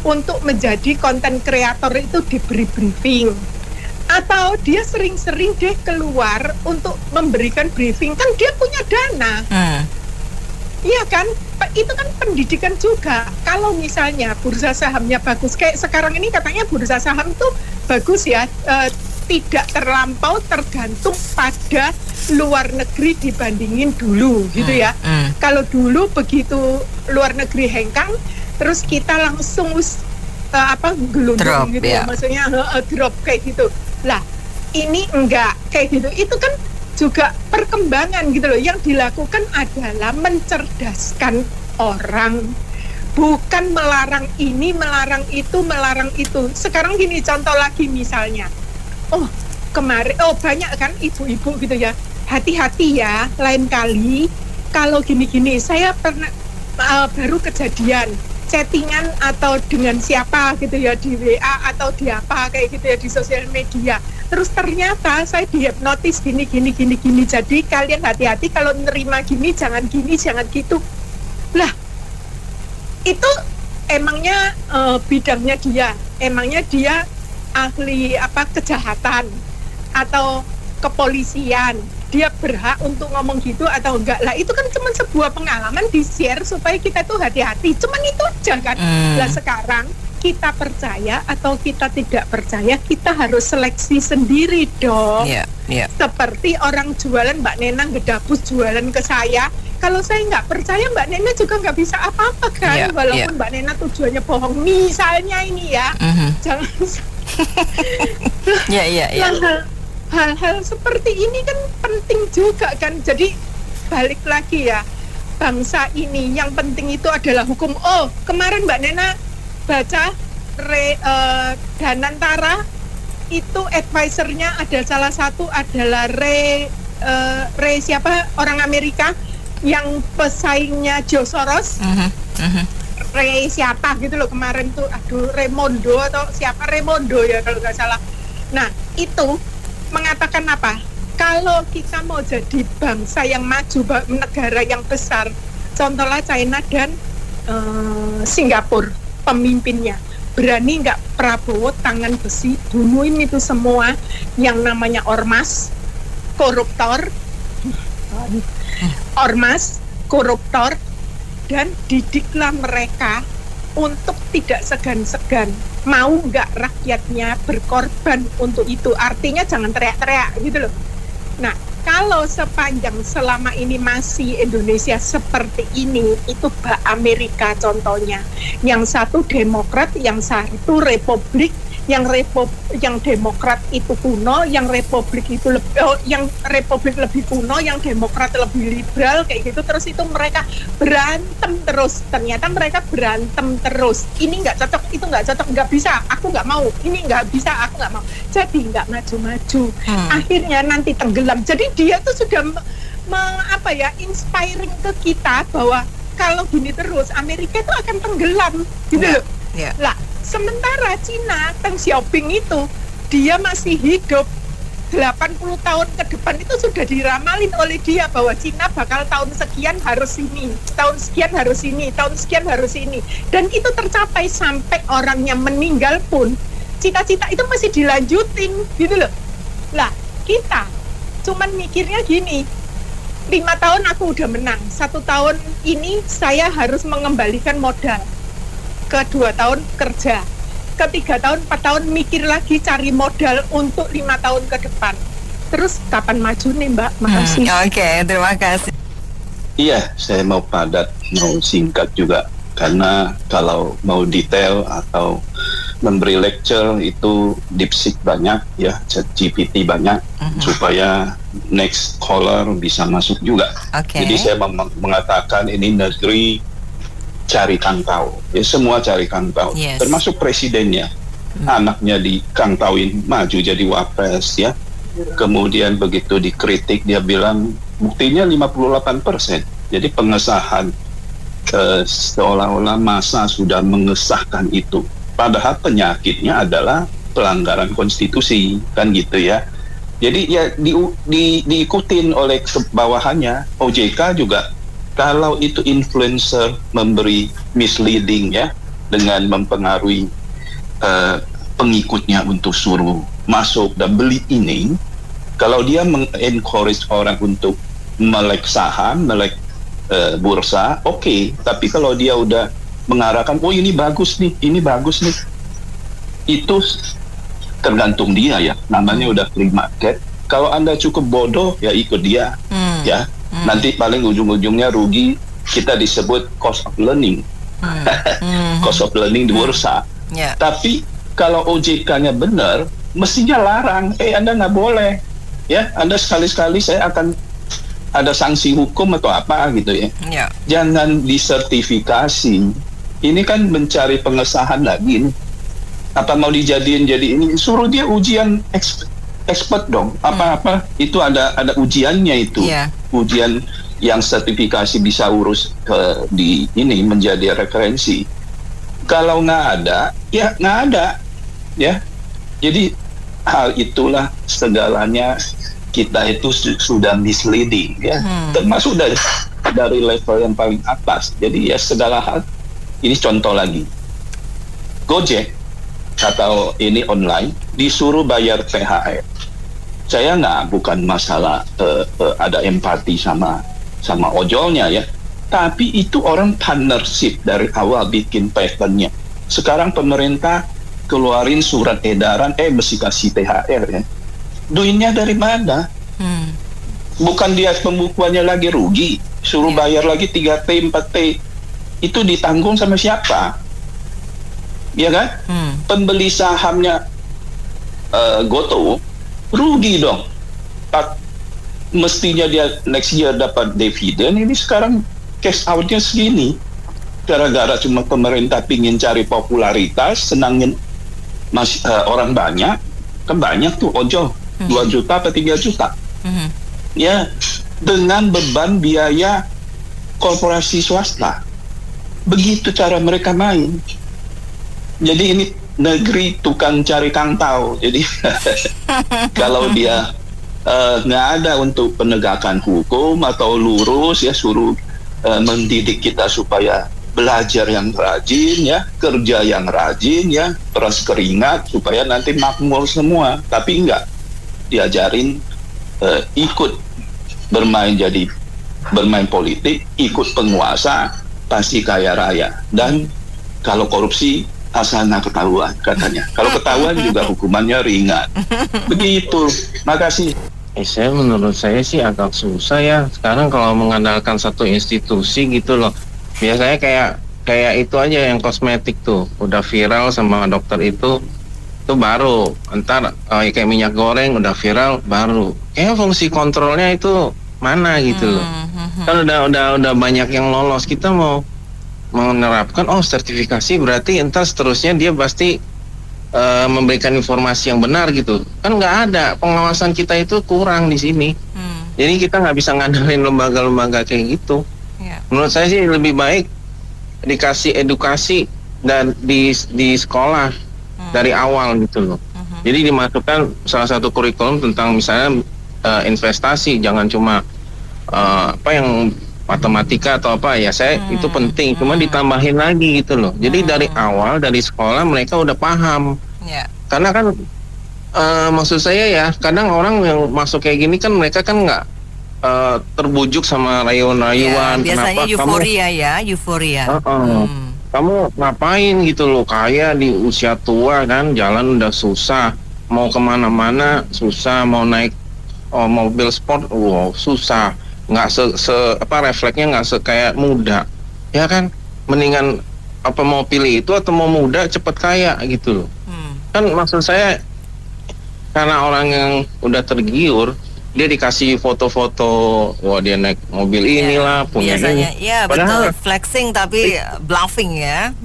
untuk menjadi konten kreator itu diberi briefing, atau dia sering-sering deh keluar untuk memberikan briefing, kan dia punya dana. Iya kan, itu kan pendidikan juga. Kalau misalnya bursa sahamnya bagus, kayak sekarang ini katanya bursa saham tuh bagus ya, tidak terlampau tergantung pada luar negeri dibandingin dulu gitu ya. Kalau dulu begitu luar negeri hengkang, terus kita langsung Drop, gitu ya. Maksudnya drop kayak gitu. Lah, ini enggak kayak gitu. Itu kan juga perkembangan gitu loh. Yang dilakukan adalah mencerdaskan orang, bukan melarang ini, melarang itu. Sekarang gini, contoh lagi misalnya, kemarin banyak kan ibu-ibu gitu ya, hati-hati ya, lain kali kalau gini-gini. Saya pernah baru kejadian chattingan atau dengan siapa gitu ya, di WA atau di apa kayak gitu ya, di sosial media. Terus ternyata saya dihipnotis gini. Jadi kalian hati-hati kalau nerima gini, jangan gitu. Lah, itu emangnya bidangnya dia ahli kejahatan atau kepolisian, dia berhak untuk ngomong gitu atau enggak? Lah itu kan cuma sebuah pengalaman di-share supaya kita tuh hati-hati, cuman itu aja kan. Lah sekarang kita percaya atau kita tidak percaya, kita harus seleksi sendiri dong. Seperti orang jualan, Mbak Nena ngedapus jualan ke saya, kalau saya nggak percaya Mbak Nena juga nggak bisa apa-apa kan, walaupun Mbak Nena tujuannya bohong misalnya ini ya. Jangan hal-hal seperti ini kan penting juga kan. Jadi balik lagi ya, bangsa ini yang penting itu adalah hukum. Kemarin Mbak Nena baca Danantara itu advisernya ada salah satu adalah siapa, orang Amerika yang pesaingnya Joe Soros. Siapa gitu loh kemarin tuh, Raimondo atau siapa, Raimondo ya kalau nggak salah. Nah itu mengatakan apa? Kalau kita mau jadi bangsa yang maju, negara yang besar, contohnya China dan Singapura, pemimpinnya berani nggak Prabowo tangan besi bunuhin itu semua yang namanya ormas, koruptor, dan didiklah mereka untuk tidak segan-segan, mau nggak rakyatnya berkorban untuk itu. Artinya jangan teriak-teriak gitu loh. Nah, kalau selama ini masih Indonesia seperti ini, itu Amerika contohnya, yang satu Demokrat, yang satu Republik, yang Demokrat itu kuno, yang Republik itu yang Republik lebih kuno, yang Demokrat lebih liberal kayak gitu. Terus itu mereka berantem terus. Ternyata mereka berantem terus. Ini nggak cocok, itu nggak cocok, nggak bisa, aku nggak mau. Ini nggak bisa, aku nggak mau. Jadi nggak maju-maju. Akhirnya nanti tenggelam. Jadi dia tuh sudah inspiring ke kita bahwa kalau gini terus Amerika itu akan tenggelam gitu. Lah, sementara Cina, Deng Xiaoping itu dia masih hidup 80 tahun ke depan, itu sudah diramalin oleh dia bahwa Cina bakal tahun sekian harus ini, tahun sekian harus ini, tahun sekian harus ini, dan itu tercapai sampai orangnya meninggal pun cita-cita itu masih dilanjutin gitu loh. Lah kita cuman mikirnya gini, 5 tahun aku udah menang, 1 tahun ini saya harus mengembalikan modal, ke 2 tahun kerja, ke 3 tahun, 4 tahun mikir lagi cari modal untuk 5 tahun ke depan. Terus kapan maju nih Mbak? Makasih. Oke, terima kasih. Iya, saya mau padat, mau singkat juga, karena kalau mau detail atau memberi lecture itu DeepSeek banyak ya, ChatGPT banyak, supaya next caller bisa masuk juga. Jadi saya mengatakan ini negeri cari kantau, ya semua cari kantau, termasuk presidennya, anaknya dikantauin maju jadi wapres ya. Kemudian begitu dikritik dia bilang buktinya 58%. Jadi pengesahan seolah-olah masa sudah mengesahkan itu, padahal penyakitnya adalah pelanggaran konstitusi kan gitu ya. Jadi ya diikutin oleh bawahannya. OJK juga kalau itu influencer memberi misleading ya, dengan mempengaruhi pengikutnya untuk suruh masuk dan beli ini, kalau dia mengencourage orang untuk melek saham, melek bursa, oke. Tapi kalau dia udah mengarahkan, oh ini bagus nih, itu tergantung dia ya, namanya udah free market. Kalau Anda cukup bodoh ya ikut dia ya. Nanti paling ujung-ujungnya rugi, kita disebut cost of learning. Cost of learning di bursa. Tapi kalau OJK-nya benar, mestinya larang. Anda nggak boleh, ya. Anda sekali-sekali saya akan ada sanksi hukum atau apa gitu ya. Jangan disertifikasi. Ini kan mencari pengesahan lagi. Apa mau dijadiin jadi ini? Suruh dia ujian expert dong. Apa-apa itu ada ujiannya itu. Ujian yang sertifikasi bisa urus di ini menjadi referensi. Kalau nggak ada, ya nggak ada. Ya, jadi hal itulah segalanya kita itu sudah misleading ya, termasuk dari level yang paling atas. Jadi ya segala hal ini contoh lagi. Gojek atau ini online disuruh bayar THR. Saya bukan masalah ada empati sama ojolnya ya, tapi itu orang partnership dari awal bikin patternnya. Sekarang pemerintah keluarin surat edaran, mesti kasih THR ya. Duitnya dari mana? Bukan dia pembukuannya lagi rugi, suruh bayar lagi 3T, 4T. Itu ditanggung sama siapa? Ya kan? Pembeli sahamnya Goto rugi dong. Mestinya dia next year dapat dividen, ini sekarang cash out-nya segini. Gara-gara cuma pemerintah pingin cari popularitas, senangin orang banyak, kan banyak tuh ojol 2 juta atau 3 juta ya, dengan beban biaya korporasi swasta. Begitu cara mereka main. Jadi ini negeri tukang cari kangtau. Jadi kalau dia nggak ada untuk penegakan hukum atau lurus ya, suruh mendidik kita supaya belajar yang rajin ya, kerja yang rajin ya, peras keringat supaya nanti makmur semua. Tapi enggak, diajarin ikut bermain politik, ikut penguasa pasti kaya raya. Dan kalau korupsi asana ketahuan katanya. Kalau ketahuan juga hukumannya ringan. Begitu. Makasih. Menurut saya sih agak susah ya. Sekarang kalau mengandalkan satu institusi gitu loh. Biasanya kayak itu aja yang kosmetik tuh udah viral sama dokter itu baru entar kayak minyak goreng udah viral baru kayak fungsi kontrolnya itu mana gitu loh. Kan udah banyak yang lolos, kita mau menerapkan sertifikasi berarti entar seterusnya dia pasti memberikan informasi yang benar gitu. Kan nggak ada, pengawasan kita itu kurang di sini. Jadi kita nggak bisa ngandelin lembaga-lembaga kayak gitu. Menurut saya sih lebih baik dikasih edukasi dan di sekolah dari awal gitu loh. Jadi dimasukkan salah satu kurikulum tentang misalnya investasi, jangan cuma yang matematika atau apa ya. Itu penting, cuma ditambahin lagi gitu loh. Jadi dari awal dari sekolah mereka udah paham. Karena kan maksud saya ya, kadang orang yang masuk kayak gini kan mereka kan nggak terbujuk sama rayuan-rayuan. Biasanya euforia. Kamu ngapain gitu loh, kayak di usia tua kan, jalan udah susah, mau kemana-mana susah, mau naik mobil sport, susah, nggak refleksnya nggak kayak muda, ya kan, mendingan mau pilih itu atau mau muda cepet kaya gitu loh. Kan maksud saya karena orang yang udah tergiur, dia dikasih foto-foto, dia naik mobil inilah, punya biasanya, ini. Padahal betul, flexing tapi bluffing ya.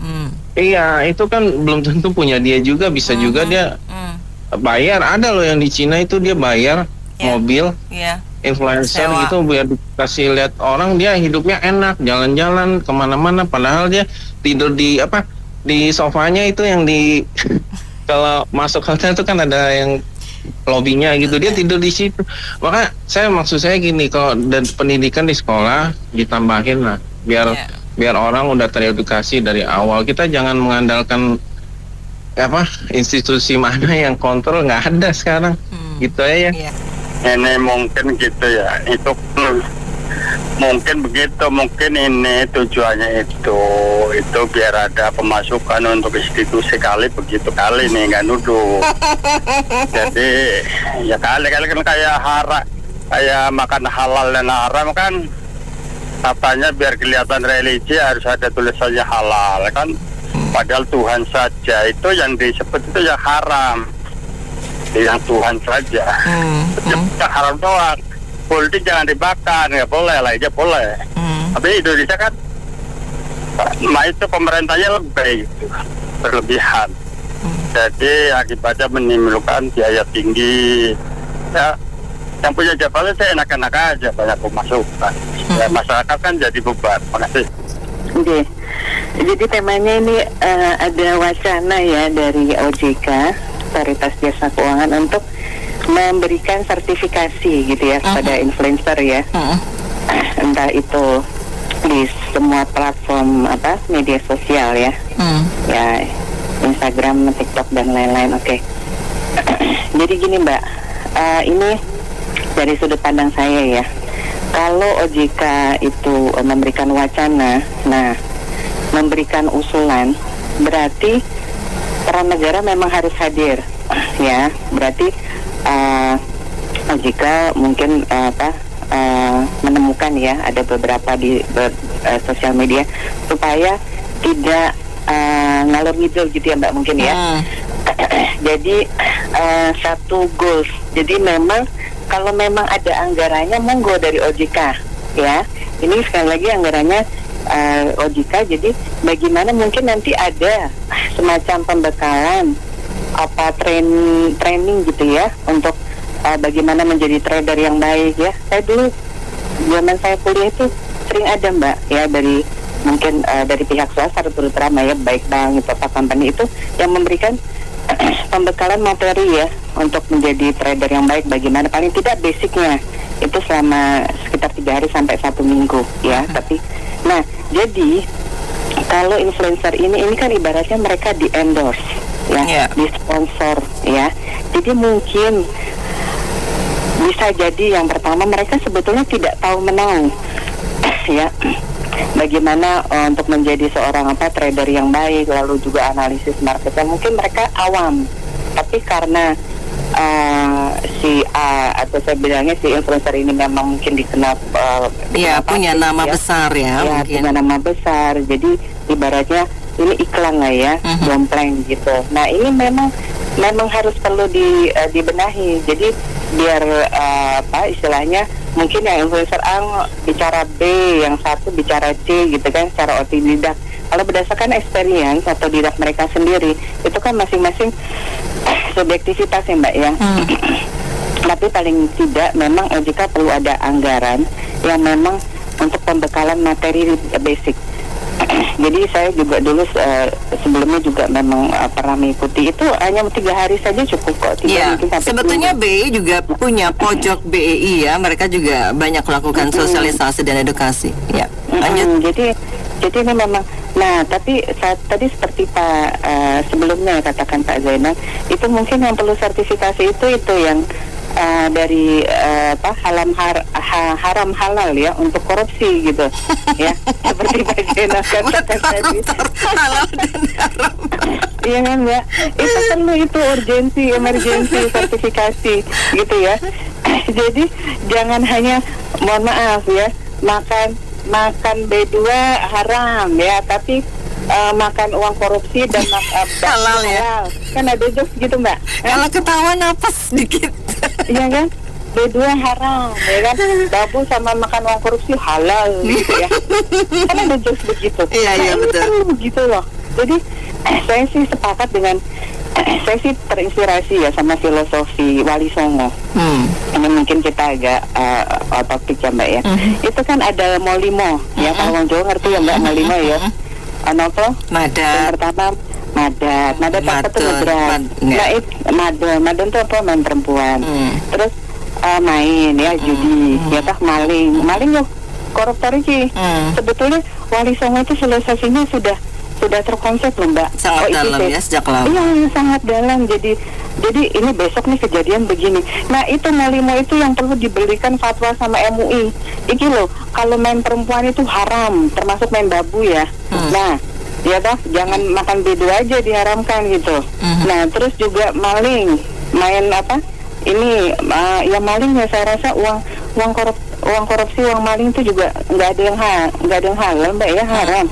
Iya, itu kan belum tentu punya dia juga, bisa juga dia bayar. Ada loh yang di Cina itu dia bayar mobil, influencer gitu biar dikasih lihat orang dia hidupnya enak, jalan-jalan kemana-mana. Padahal dia tidur di sofanya itu yang di kalau masuk hotel itu kan ada yang lobbynya gitu, dia tidur di situ. Maka maksud saya gini, kalau dan pendidikan di sekolah ditambahin lah, biar orang udah teredukasi dari awal. Kita jangan mengandalkan institusi mana yang kontrol, nggak ada sekarang. Gitu aja ya. Ini mungkin gitu ya, itu mungkin begitu, mungkin ini tujuannya itu biar ada pemasukan untuk institusi kali begitu kali nih, nggak nuduh. Jadi ya kali kan kayak makan halal dan haram kan, katanya biar kelihatan religi harus ada tulisannya halal kan. Padahal Tuhan saja itu yang disebut itu yang haram, yang Tuhan saja. Yang haram doang. Politik jangan dibakar, nggak boleh, lainnya boleh. Tapi Indonesia kan, itu pemerintahnya lebih gitu, berlebihan. Jadi akibatnya menimbulkan biaya tinggi. Ya, yang punya jabatan saya enak-enak aja, banyak pemasukan. Ya, masyarakat kan jadi beban. Makasih. Oke. Jadi temanya ini ada wacana ya dari OJK, Otoritas Jasa Keuangan, untuk memberikan sertifikasi gitu ya kepada influencer ya. Entah itu di semua platform media sosial ya. Ya, Instagram, TikTok dan lain-lain. Oke. Jadi gini Mbak, ini dari sudut pandang saya ya. Kalau OJK itu memberikan wacana, memberikan usulan, berarti peran negara memang harus hadir, ya. Berarti OJK mungkin menemukan ya, ada beberapa di sosial media supaya tidak ngalor ngidul gitu ya Mbak mungkin ya. Jadi satu goals. Jadi memang kalau memang ada anggarannya monggo dari OJK ya. Ini sekali lagi anggarannya OJK. Jadi bagaimana mungkin nanti ada semacam pembekalan training gitu ya untuk bagaimana menjadi trader yang baik ya. Saya dulu zaman saya kuliah itu sering ada Mbak ya, dari mungkin dari pihak swasta terutama ya, baik bank atau company itu yang memberikan pembekalan materi ya untuk menjadi trader yang baik. Bagaimana paling tidak basicnya itu selama sekitar 3 hari sampai 1 minggu ya. Tapi jadi kalau influencer ini kan ibaratnya mereka di endorse ya, di sponsor ya. Jadi mungkin bisa jadi yang pertama mereka sebetulnya tidak tahu menau ya, bagaimana untuk menjadi seorang trader yang baik, lalu juga analisis marketnya. Mungkin mereka awam, tapi karena si A atau saya bilangnya si influencer ini memang mungkin dikenal punya nama besar ya, punya nama besar. Jadi ibaratnya ini iklan lah ya, dompleng gitu. Nah ini memang harus perlu dibenahi. Jadi biar istilahnya mungkin yang influencer A bicara B, yang satu bicara C gitu kan, secara otodidak. Kalau berdasarkan experience atau didak mereka sendiri, itu kan masing-masing subjektivitas ya Mbak ya. Tapi paling tidak memang OJK perlu ada anggaran yang memang untuk pembekalan materi basic. Jadi saya juga dulu sebelumnya juga memang pernah mengikuti itu, hanya 3 hari saja cukup kok. Sebetulnya BEI juga punya pojok BEI ya, mereka juga banyak melakukan sosialisasi dan edukasi ya. Jadi ini memang, tapi tadi seperti Pak sebelumnya katakan Pak Zainal, itu mungkin yang perlu sertifikasi itu yang dari haram halal ya untuk korupsi gitu ya, seperti Pak Zainal katakan tadi. Halal dan haram. Iya kan ya, itu perlu itu emergensi sertifikasi gitu ya. Jadi jangan hanya, mohon maaf ya, makan B2 haram ya, tapi makan uang korupsi dan halal ya. Kan ada jokes gitu Mbak. Kalau ketawa napas sedikit. Iya kan? B2 haram ya kan, babu sama makan uang korupsi halal gitu ya. Kan ada jokes begitu. Iya betul. Begitu loh. Jadi saya sih sepakat dengan saya sih terinspirasi ya sama filosofi Wali Songo. Ini mungkin kita agak topik ya Mbak ya. Itu kan ada Molimo ya, kalau orang Jawa ngerti ya Mbak Molimo ya. Anoto Madat. Yang pertama Madat apa tuh ngeberat. Madan tuh apa, main perempuan. Terus main ya, judi ya kah, maling loh, koruptor iki. Sebetulnya Wali Songo itu filosofinya sudah terkonsep loh Mbak. Sangat dalam ya, sejak lama. Iya, sangat dalam. Jadi ini besok nih kejadian begini. Nah itu Molimo itu yang perlu diberikan fatwa sama MUI. Iki loh, kalau main perempuan itu haram, termasuk main babu ya. Nah ya dah, jangan makan B2 aja diharamkan gitu. Nah terus juga maling, main ini ya maling ya, saya rasa uang korupsi, uang maling itu juga nggak ada yang halal Mbak ya, haram.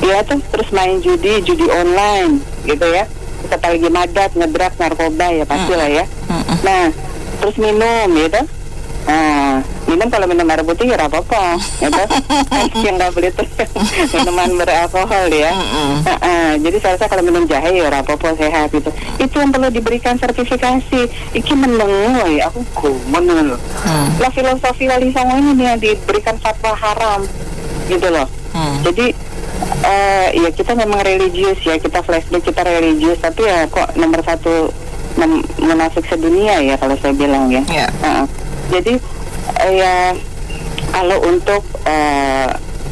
ya tuh terus main judi online gitu ya, kita lagi madat, ngedrak, narkoba ya pastilah ya. Nah terus minum gitu. Nah, minum kalau minum air putih ya apa-apa, gitu. Yang nggak boleh tuh minuman beralkohol ya. Jadi saya rasa kalau minum jahe ya apa-apa, sehat gitu. Itu yang perlu diberikan sertifikasi. Iki mendengar ya, aku kumen loh. Lah filosofi wali songo ini nih yang diberikan fatwa haram, gitu loh. Jadi ya kita memang religius ya, kita flashback kita religius, tapi ya kok nomor satu munafik sedunia ya kalau saya bilang ya. Jadi ya kalau untuk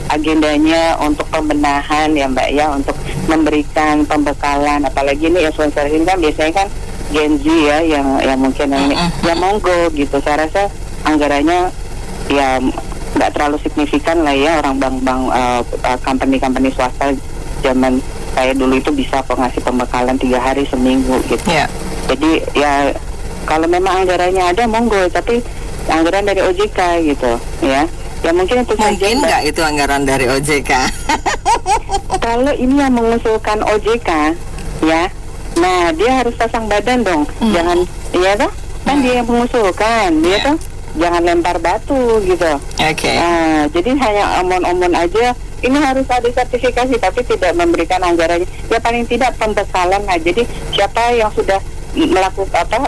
agendanya untuk pembenahan ya Mbak ya, untuk memberikan pembekalan, apalagi ini influencer ini kan biasanya kan Gen Z ya yang mungkin ini ya monggo gitu. Saya rasa anggarannya ya nggak terlalu signifikan lah ya, orang bank-bank company swasta zaman saya dulu itu bisa kok ngasih pembekalan 3 hari seminggu gitu. Jadi ya kalau memang anggarannya ada monggo, tapi anggaran dari OJK gitu ya. Ya mungkin itu mungkin nggak itu anggaran dari OJK. Kalau ini yang mengusulkan OJK ya, nah dia harus pasang badan dong. Jangan iya toh? Kan dia yang mengusulkan, dia tuh jangan lempar batu gitu. Nah, jadi hanya omong-omong aja. Ini harus ada sertifikasi tapi tidak memberikan anggarannya. Ya paling tidak pembekalan. Nah, jadi siapa yang sudah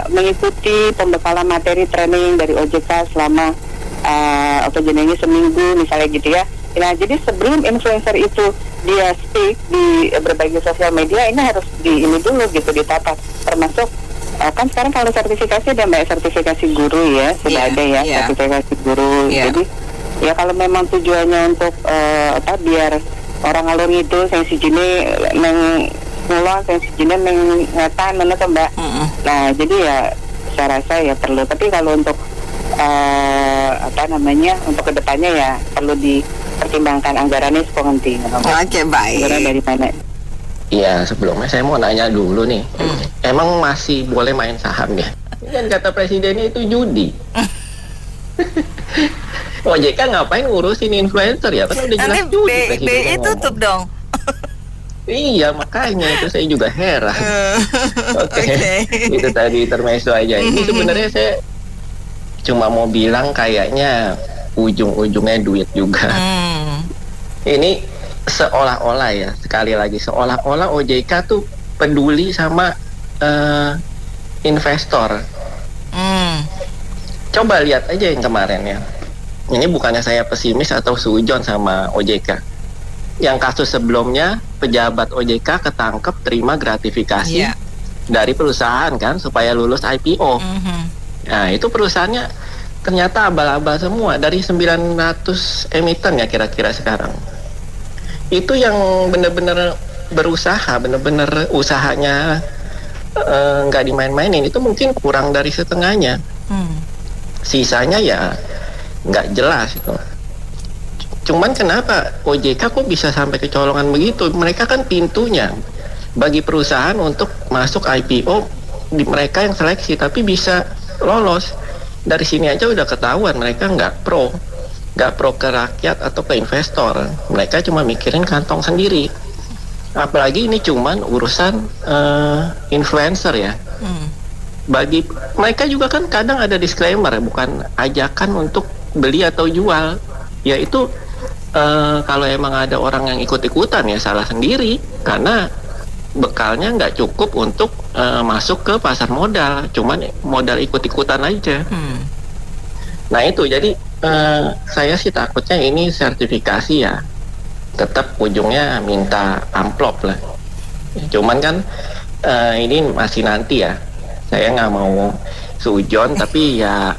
mengikuti pembekalan materi training dari OJK selama jenisnya seminggu misalnya gitu ya. Nah jadi sebelum influencer itu dia speak di berbagai sosial media, ini harus ini dulu gitu ditata, termasuk kan sekarang kalau sertifikasi ada Mbak, sertifikasi guru ya sudah ada ya, sertifikasi guru. Jadi ya kalau memang tujuannya untuk biar orang alur ngidul yang si jini mulai yang si jini mengetan mana tuh Mbak. Nah jadi ya saya rasa ya perlu, tapi kalau untuk untuk kedepannya ya perlu dipertimbangkan anggarannya sepenting. Baik. Anggaran dari mana? Iya, sebelumnya saya mau nanya dulu nih. Emang masih boleh main saham ya? Ini kan kata presidennya itu judi. OJK ngapain ngurusin influencer ya? Kan udah jelas judi. BI tutup dong. Iya, makanya itu saya juga heran. Oke. Itu tadi intermezzo aja. Ini sebenarnya saya cuma mau bilang kayaknya ujung-ujungnya duit juga. Ini seolah-olah ya, sekali lagi seolah-olah OJK tuh peduli sama investor. Coba lihat aja yang kemarin ya. Ini bukannya saya pesimis atau sujon sama OJK. Yang kasus sebelumnya pejabat OJK ketangkep terima gratifikasi dari perusahaan kan supaya lulus IPO. Nah itu perusahaannya ternyata abal-abal semua, dari 900 emiten ya kira-kira sekarang. Itu yang benar-benar berusaha, benar-benar usahanya nggak dimain-mainin, itu mungkin kurang dari setengahnya. Sisanya ya nggak jelas itu. Cuman kenapa OJK kok bisa sampai kecolongan begitu? Mereka kan pintunya bagi perusahaan untuk masuk IPO, mereka yang seleksi tapi bisa lolos. Dari sini aja udah ketahuan mereka nggak pro ke rakyat atau ke investor. Mereka cuma mikirin kantong sendiri. Apalagi ini cuman urusan influencer ya. Bagi mereka juga kan kadang ada disclaimer, bukan ajakan untuk beli atau jual. Yaitu kalau emang ada orang yang ikut-ikutan ya salah sendiri, karena bekalnya nggak cukup untuk masuk ke pasar modal, cuman modal ikut-ikutan aja. Nah itu jadi saya sih takutnya ini sertifikasi ya tetap ujungnya minta amplop lah. Cuman kan ini masih nanti ya, saya nggak mau sujon tapi ya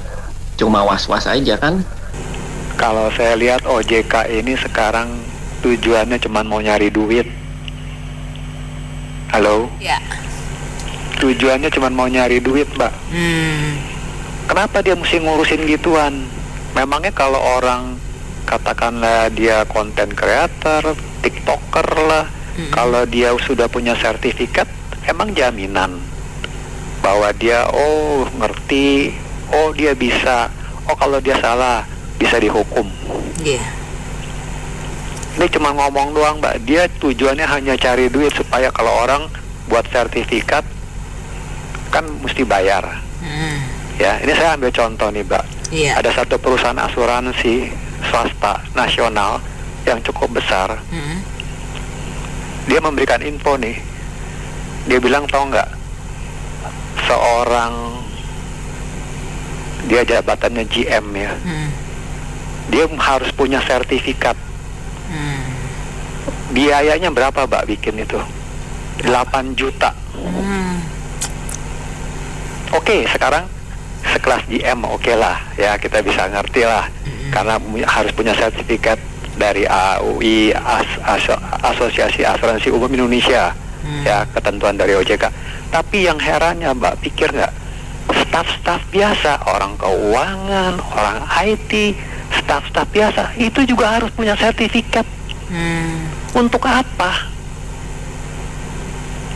cuma was-was aja kan. Kalau saya lihat OJK ini sekarang tujuannya cuma mau nyari duit. Halo? Ya. Tujuannya cuma mau nyari duit, Mbak. Kenapa dia mesti ngurusin gituan? Memangnya kalau orang katakanlah dia content creator, tiktoker lah, kalau dia sudah punya sertifikat, emang jaminan bahwa dia ngerti, dia bisa, kalau dia salah bisa dihukum. Ini cuma ngomong doang, Mbak. Dia tujuannya hanya cari duit supaya kalau orang buat sertifikat kan mesti bayar. Ya, ini saya ambil contoh nih, Mbak. Ada satu perusahaan asuransi swasta nasional yang cukup besar. Dia memberikan info nih. Dia bilang, tahu nggak, seorang, dia jabatannya GM ya, dia harus punya sertifikat. Biayanya berapa, Mbak, bikin itu? 8 juta. Oke, sekarang sekelas GM oke lah, ya kita bisa ngerti lah, karena harus punya sertifikat dari AUI, Asosiasi Asuransi Umum Indonesia, ya ketentuan dari OJK. Tapi yang herannya, Mbak, pikir nggak, staf-staf biasa, orang keuangan, orang IT, staf-staf biasa itu juga harus punya sertifikat. Untuk apa?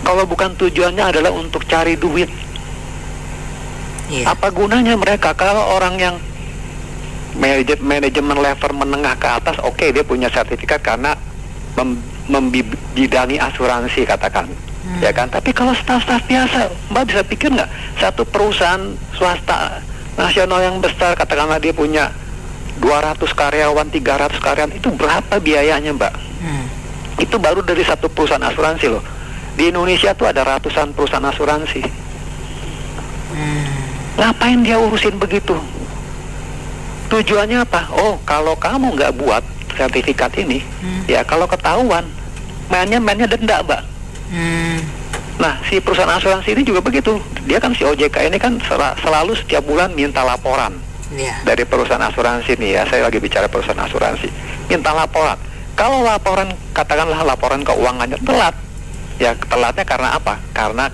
Kalau bukan tujuannya adalah untuk cari duit. Apa gunanya mereka? Kalau orang yang manajemen level menengah ke atas, oke, dia punya sertifikat karena membidangi asuransi katakan, ya kan? Tapi kalau staf-staf biasa, Mbak bisa pikir nggak, satu perusahaan swasta nasional yang besar, katakanlah dia punya 200 karyawan, 300 karyawan, itu berapa biayanya, Mbak? Itu baru dari satu perusahaan asuransi loh. Di Indonesia tuh ada ratusan perusahaan asuransi. Ngapain dia urusin begitu? Tujuannya apa? Oh, kalau kamu nggak buat sertifikat ini, ya kalau ketahuan, mainnya denda, Mbak. Nah, si perusahaan asuransi ini juga begitu. Dia kan, si OJK ini kan selalu setiap bulan minta laporan dari perusahaan asuransi nih ya. Saya lagi bicara perusahaan asuransi, minta laporan. Kalau laporan, katakanlah laporan keuangannya telat, ya telatnya karena apa? Karena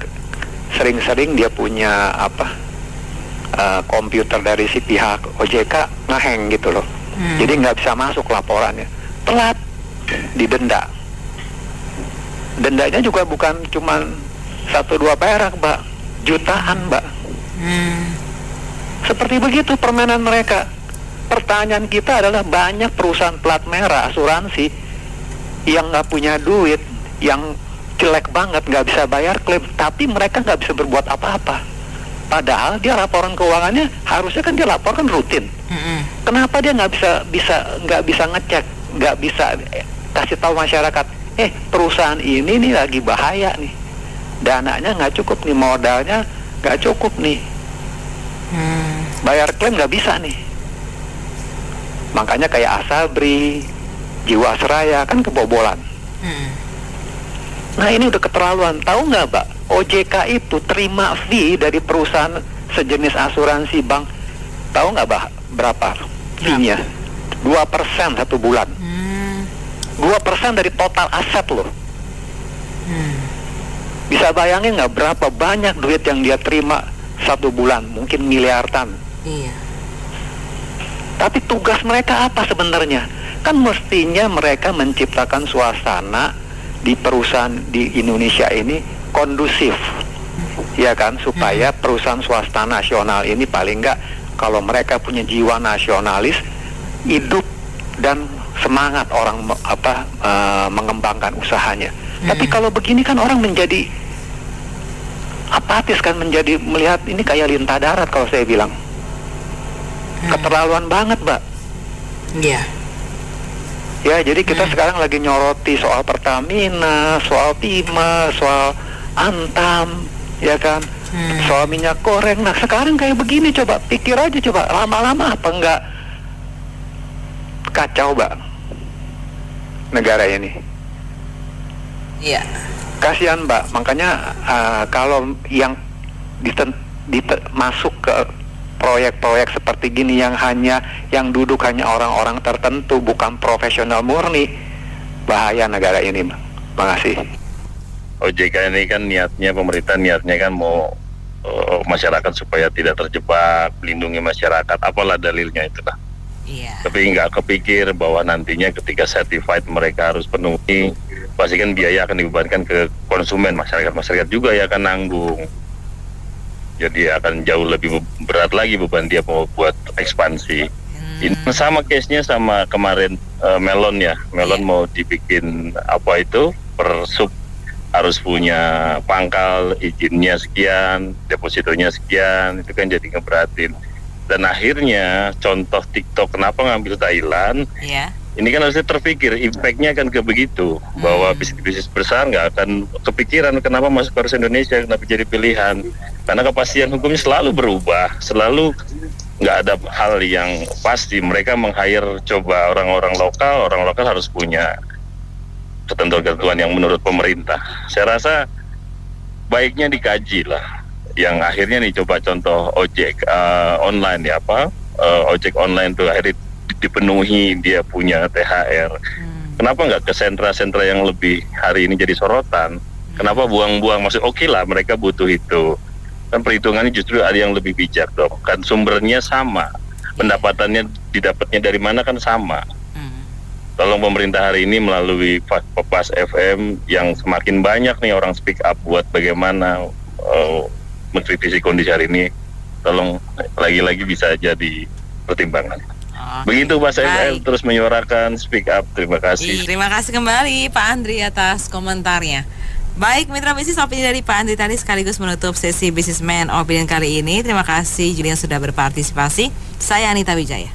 sering-sering dia punya komputer dari si pihak OJK ngeheng gitu loh. Jadi nggak bisa masuk laporannya, telat, didenda. Dendanya juga bukan cuma 1-2 perak, Mbak, jutaan, Mbak. Seperti begitu permainan mereka. Pertanyaan kita adalah, banyak perusahaan plat merah asuransi yang nggak punya duit, yang jelek banget, nggak bisa bayar klaim, tapi mereka nggak bisa berbuat apa-apa. Padahal dia laporan keuangannya harusnya kan dia laporkan rutin. Kenapa dia nggak bisa ngecek, nggak bisa kasih tahu masyarakat, perusahaan ini nih lagi bahaya nih, dananya nggak cukup nih, modalnya nggak cukup nih, bayar klaim nggak bisa nih. Makanya kayak Asabri, Jiwasraya kan kebobolan. Nah, ini udah keterlaluan. Tahu nggak, Mbak? OJK itu terima fee dari perusahaan sejenis asuransi bank. Tahu nggak, Mbak, berapa fee-nya? 2% satu bulan. 2% dari total aset loh. Bisa bayangin nggak berapa banyak duit yang dia terima satu bulan? Mungkin miliaran. Tapi tugas mereka apa sebenarnya? Kan mestinya mereka menciptakan suasana di perusahaan di Indonesia ini kondusif, ya kan, supaya perusahaan swasta nasional ini paling enggak, kalau mereka punya jiwa nasionalis, hidup dan semangat orang mengembangkan usahanya. Tapi kalau begini kan orang menjadi apatis kan, menjadi melihat ini kayak lintah darat kalau saya bilang. Keterlaluan banget, Mbak. Ya, jadi kita sekarang lagi nyoroti soal Pertamina, soal Timah, soal Antam, ya kan, soal minyak goreng. Nah, sekarang kayak begini, coba pikir aja, coba lama-lama apa enggak kacau, Mbak, negara ini. Kasihan, Mbak. Makanya kalau yang masuk ke proyek-proyek seperti gini yang duduk hanya orang-orang tertentu, bukan profesional murni, bahaya negara ini. Makasih. OJK ini kan pemerintah niatnya kan mau masyarakat supaya tidak terjebak, melindungi masyarakat, apalah dalilnya itulah. Tapi nggak kepikir bahwa nantinya ketika certified mereka harus penuhi, pasti kan biaya akan dibebankan ke konsumen, masyarakat juga ya akan nanggung. Jadi akan jauh lebih berat lagi beban dia mau buat ekspansi. Ini sama case-nya sama kemarin Melon ya. Melon mau dibikin apa itu per sub harus punya pangkal, izinnya sekian, depositonya sekian, itu kan jadi ngeberatin. Dan akhirnya contoh TikTok kenapa ngambil Thailand? Ini kan harusnya terpikir impact-nya akan ke begitu, bahwa bisnis besar nggak akan kepikiran kenapa masuk ke Indonesia, kenapa jadi pilihan. Karena kepastian hukumnya selalu berubah, selalu nggak ada hal yang pasti. Mereka meng-hire coba orang lokal harus punya ketentuan-ketentuan yang menurut pemerintah. Saya rasa baiknya dikaji lah. Yang akhirnya nih coba contoh ojek online ya ojek online tuh akhirnya dipenuhi, dia punya THR. Kenapa nggak ke sentra-sentra yang lebih hari ini jadi sorotan? Kenapa buang-buang? Maksud oke lah mereka butuh itu. Kan perhitungannya justru ada yang lebih bijak dong. Kan sumbernya sama, pendapatannya didapatnya dari mana kan sama. Tolong pemerintah hari ini melalui Pepas FM yang semakin banyak nih orang speak up buat bagaimana mengkritisi kondisi hari ini. Tolong lagi-lagi bisa jadi pertimbangan. Begitu Pak FM terus menyuarakan speak up. Terima kasih. Terima kasih kembali Pak Andri atas komentarnya. Baik, mitra bisnis, opini dari Pak Andri tadi sekaligus menutup sesi Businessman Opinion kali ini. Terima kasih Julian sudah berpartisipasi. Saya Anita Wijaya.